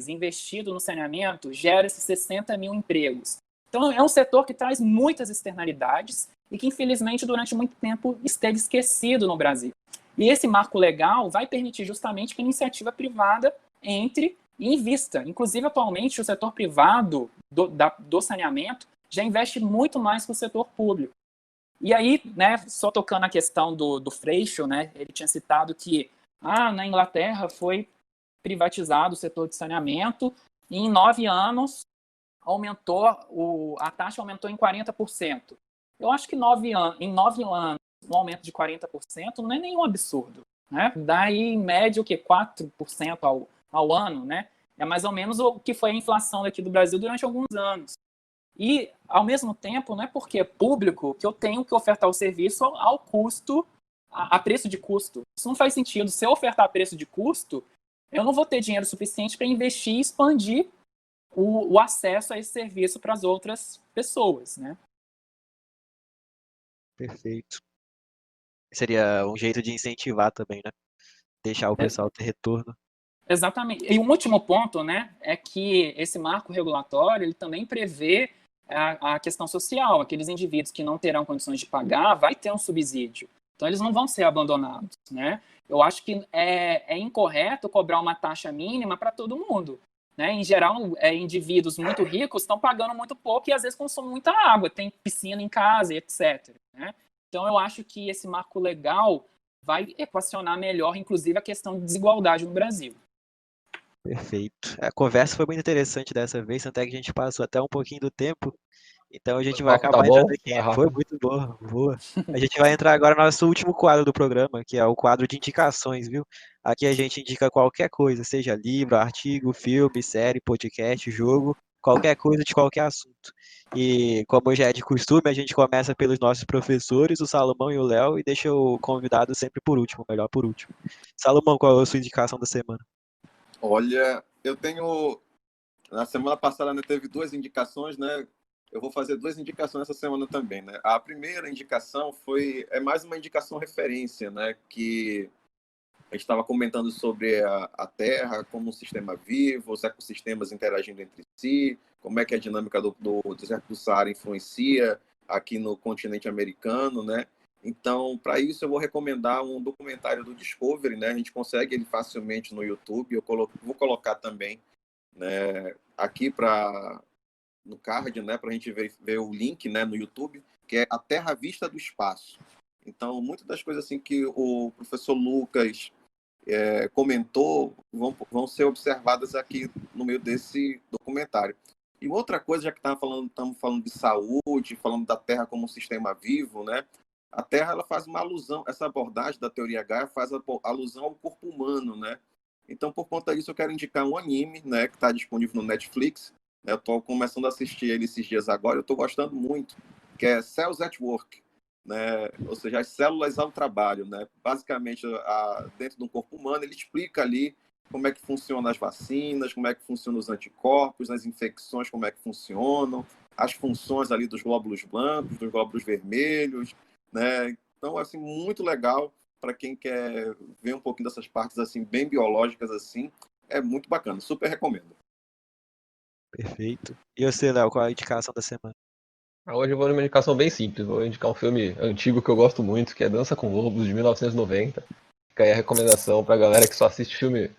investido no saneamento, gera-se 60 mil empregos. Então, é um setor que traz muitas externalidades e que, infelizmente, durante muito tempo esteve esquecido no Brasil. E esse marco legal vai permitir justamente que a iniciativa privada entre e invista. Inclusive, atualmente, o setor privado do saneamento já investe muito mais que o setor público. E aí, né, só tocando na questão do Freixo, né, ele tinha citado que na Inglaterra foi privatizado o setor de saneamento e em 9 anos a taxa aumentou em 40%. Eu acho que em 9 anos um aumento de 40% não é nenhum absurdo, né? Daí, em média, o quê? 4% ao ano, né? É mais ou menos o que foi a inflação aqui do Brasil durante alguns anos. E, ao mesmo tempo, não é porque é público que eu tenho que ofertar o serviço ao custo, a preço de custo. Isso não faz sentido. Se eu ofertar a preço de custo, eu não vou ter dinheiro suficiente para investir e expandir o acesso a esse serviço para as outras pessoas, né? Perfeito. Seria um jeito de incentivar também, né? Deixar o pessoal ter retorno. Exatamente. E um último ponto, né, é que esse marco regulatório ele também prevê a questão social. Aqueles indivíduos que não terão condições de pagar, vai ter um subsídio. Então, eles não vão ser abandonados, né? Eu acho que é incorreto cobrar uma taxa mínima para todo mundo. Né? Em geral, indivíduos muito ricos estão pagando muito pouco e às vezes consomem muita água, tem piscina em casa, etc. Né? Então, eu acho que esse marco legal vai equacionar melhor, inclusive, a questão de desigualdade no Brasil. Perfeito. A conversa foi muito interessante dessa vez, até que a gente passou até um pouquinho do tempo, então a gente vai acabar entrando aqui. Foi muito boa. A gente vai entrar agora no nosso último quadro do programa, que é o quadro de indicações, viu? Aqui a gente indica qualquer coisa, seja livro, artigo, filme, série, podcast, jogo, qualquer coisa de qualquer assunto. E como já é de costume, a gente começa pelos nossos professores, o Salomão e o Léo, e deixa o convidado sempre por último, melhor por último. Salomão, qual é a sua indicação da semana? Olha, eu tenho... Na semana passada, né, teve 2 indicações, né? Eu vou fazer 2 indicações essa semana também, né? A primeira indicação é mais uma indicação referência, né? Que a gente estava comentando sobre a Terra como um sistema vivo, os ecossistemas interagindo entre si, como é que a dinâmica do deserto do Saara influencia aqui no continente americano, né? Então, para isso, eu vou recomendar um documentário do Discovery, né? A gente consegue ele facilmente no YouTube. Vou colocar também, né, aqui no card, né, para a gente ver o link, né, no YouTube, que é A Terra à Vista do Espaço. Então, muitas das coisas assim que o professor Lucas comentou vão ser observadas aqui no meio desse documentário. E outra coisa, já que estamos falando de saúde, falando da Terra como um sistema vivo, né? A Terra ela faz uma alusão, essa abordagem da teoria Gaia faz alusão ao corpo humano, né? Então, por conta disso, eu quero indicar um anime, né, que está disponível no Netflix. Eu estou começando a assistir ele esses dias agora, eu estou gostando muito, que é Cells at Work, né? Ou seja, as células ao trabalho, né? Basicamente, dentro do corpo humano, ele explica ali como é que funcionam as vacinas, como é que funcionam os anticorpos, as infecções, como é que funcionam, as funções ali dos glóbulos brancos, dos glóbulos vermelhos, né? Então, assim, muito legal para quem quer ver um pouquinho dessas partes assim bem biológicas assim, é muito bacana, super recomendo. Perfeito. E você, Léo, qual é a indicação da semana? Hoje eu vou numa indicação bem simples. Vou indicar um filme antigo que eu gosto muito, que é Dança com Lobos, de 1990. Fica aí a recomendação pra galera que só assiste filme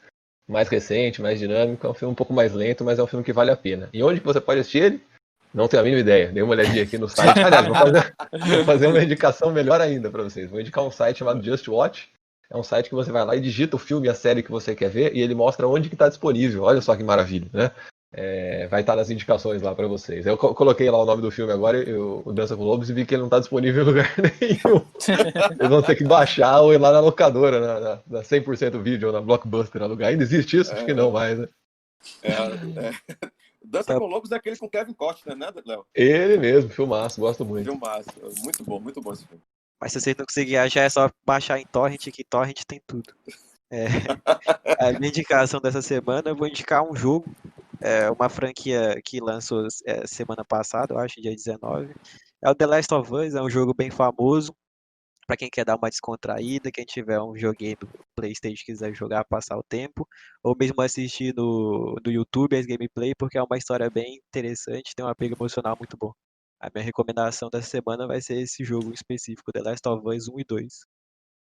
mais recente, mais dinâmico. É um filme um pouco mais lento, mas é um filme que vale a pena. E onde que você pode assistir ele? Não tenho a mínima ideia. Dei uma olhadinha aqui no site. Aliás, vou fazer uma indicação melhor ainda pra vocês. Vou indicar um site chamado Just Watch. É um site que você vai lá e digita o filme e a série que você quer ver e ele mostra onde que está disponível. Olha só que maravilha, né? Vai estar nas indicações lá para vocês. Eu coloquei lá o nome do filme agora, o Dança com Lobos, e vi que ele não está disponível em lugar nenhum. Vocês vão ter que baixar ou ir lá na locadora, na 100% Vídeo ou na Blockbuster alugar. Ainda existe isso? Acho que não mais, né? Dança com Lobos é aquele com Kevin Costner, né, Léo? Ele mesmo, filmaço, gosto muito. Filmaço, muito bom esse filme. Mas se vocês não conseguirem achar, é só baixar em Torrent, que Torrent tem tudo. A minha indicação dessa semana, eu vou indicar um jogo, uma franquia que lançou semana passada, eu acho, dia 19. É o The Last of Us, é um jogo bem famoso, para quem quer dar uma descontraída, quem tiver um joguinho do PlayStation e quiser jogar, passar o tempo, ou mesmo assistir no YouTube as gameplay, porque é uma história bem interessante, tem um apego emocional muito bom. A minha recomendação dessa semana vai ser esse jogo em específico, The Last of Us 1 e 2.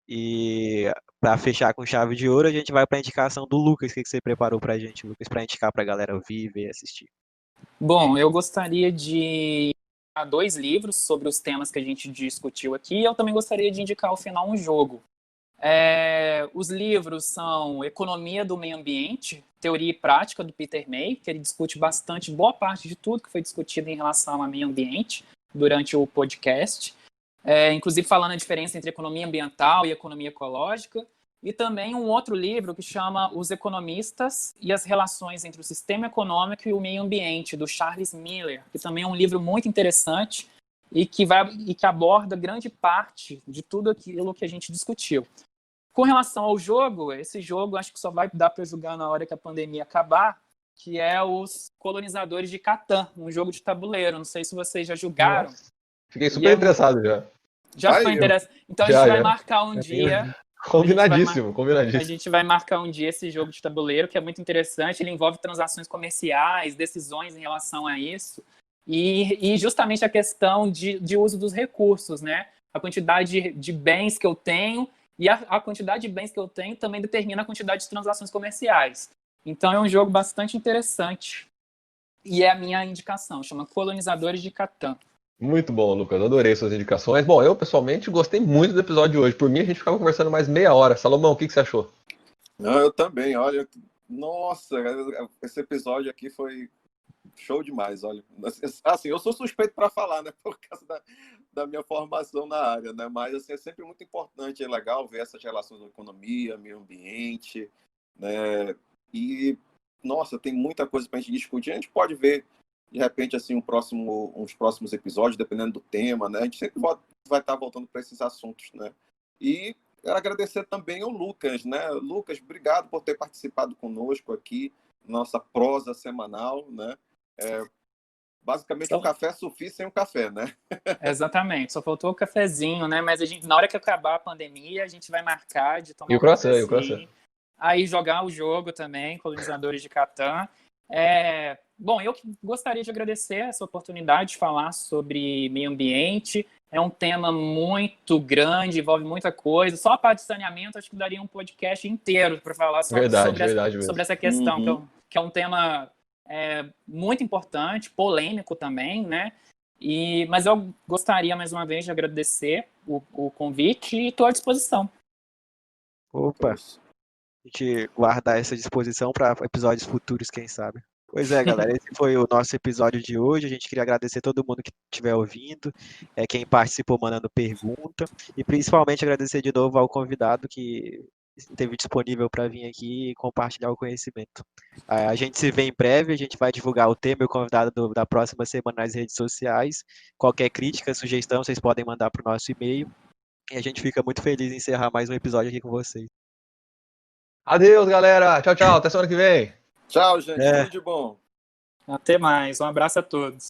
E para fechar com chave de ouro, a gente vai para a indicação do Lucas. O que você preparou para a gente, Lucas, para indicar para a galera ouvir, ver e assistir? Bom, eu gostaria de indicar 2 livros sobre os temas que a gente discutiu aqui. E eu também gostaria de indicar ao final um jogo. Os livros são Economia do Meio Ambiente, Teoria e Prática, do Peter May, que ele discute bastante boa parte de tudo que foi discutido em relação ao meio ambiente durante o podcast. Inclusive falando a diferença entre economia ambiental e economia ecológica. E também um outro livro que chama Os Economistas e as Relações entre o Sistema Econômico e o Meio Ambiente, do Charles Miller, que também é um livro muito interessante e que aborda grande parte de tudo aquilo que a gente discutiu. Com relação ao jogo, esse jogo acho que só vai dar para jogar na hora que a pandemia acabar, que é os Colonizadores de Catan, um jogo de tabuleiro. Não sei se vocês já jogaram. Nossa. Fiquei super interessado já. Já ficou interessante? Então a gente vai marcar um dia... Combinadíssimo. A gente vai marcar um dia esse jogo de tabuleiro, que é muito interessante. Ele envolve transações comerciais, decisões em relação a isso. E justamente a questão de uso dos recursos, né? A quantidade de bens que eu tenho e a quantidade de bens que eu tenho também determina a quantidade de transações comerciais. Então é um jogo bastante interessante. E é a minha indicação, chama Colonizadores de Catan. Muito bom, Lucas. Adorei suas indicações. Bom, eu pessoalmente gostei muito do episódio de hoje. Por mim, a gente ficava conversando mais meia hora. Salomão, o que você achou? Não, eu também. Olha, nossa, esse episódio aqui foi show demais. Olha, assim, eu sou suspeito para falar, né, por causa da minha formação na área, né? Mas assim, é sempre muito importante, é legal ver essas relações da economia, meio ambiente, né? E nossa, tem muita coisa para a gente discutir. A gente pode ver de repente, assim, uns próximos episódios, dependendo do tema, né? A gente sempre vai estar voltando para esses assuntos, né? E quero agradecer também ao Lucas, né? Lucas, obrigado por ter participado conosco aqui, nossa prosa semanal, né? Basicamente um café sufi sem um café, né? Exatamente, só faltou o cafezinho, né? Mas na hora que acabar a pandemia, a gente vai marcar de tomar E o croissant, e o croissant. Aí jogar o jogo também, Colonizadores de Catan. Bom, eu gostaria de agradecer essa oportunidade de falar sobre meio ambiente. É um tema muito grande, envolve muita coisa. Só a parte de saneamento, acho que daria um podcast inteiro para falar sobre essa questão, que é um tema muito importante, polêmico também, né? Mas eu gostaria, mais uma vez, de agradecer o convite e estou à disposição. Opa! A gente guardar essa disposição para episódios futuros, quem sabe. Pois é, galera, esse foi o nosso episódio de hoje. A gente queria agradecer todo mundo que estiver ouvindo, quem participou mandando pergunta, e principalmente agradecer de novo ao convidado que esteve disponível para vir aqui e compartilhar o conhecimento. A gente se vê em breve, a gente vai divulgar o tema e o convidado da próxima semana nas redes sociais. Qualquer crítica, sugestão, vocês podem mandar para o nosso e-mail. E a gente fica muito feliz em encerrar mais um episódio aqui com vocês. Adeus, galera. Tchau, tchau. Até semana que vem. Tchau, gente. Tudo de bom. Até mais. Um abraço a todos.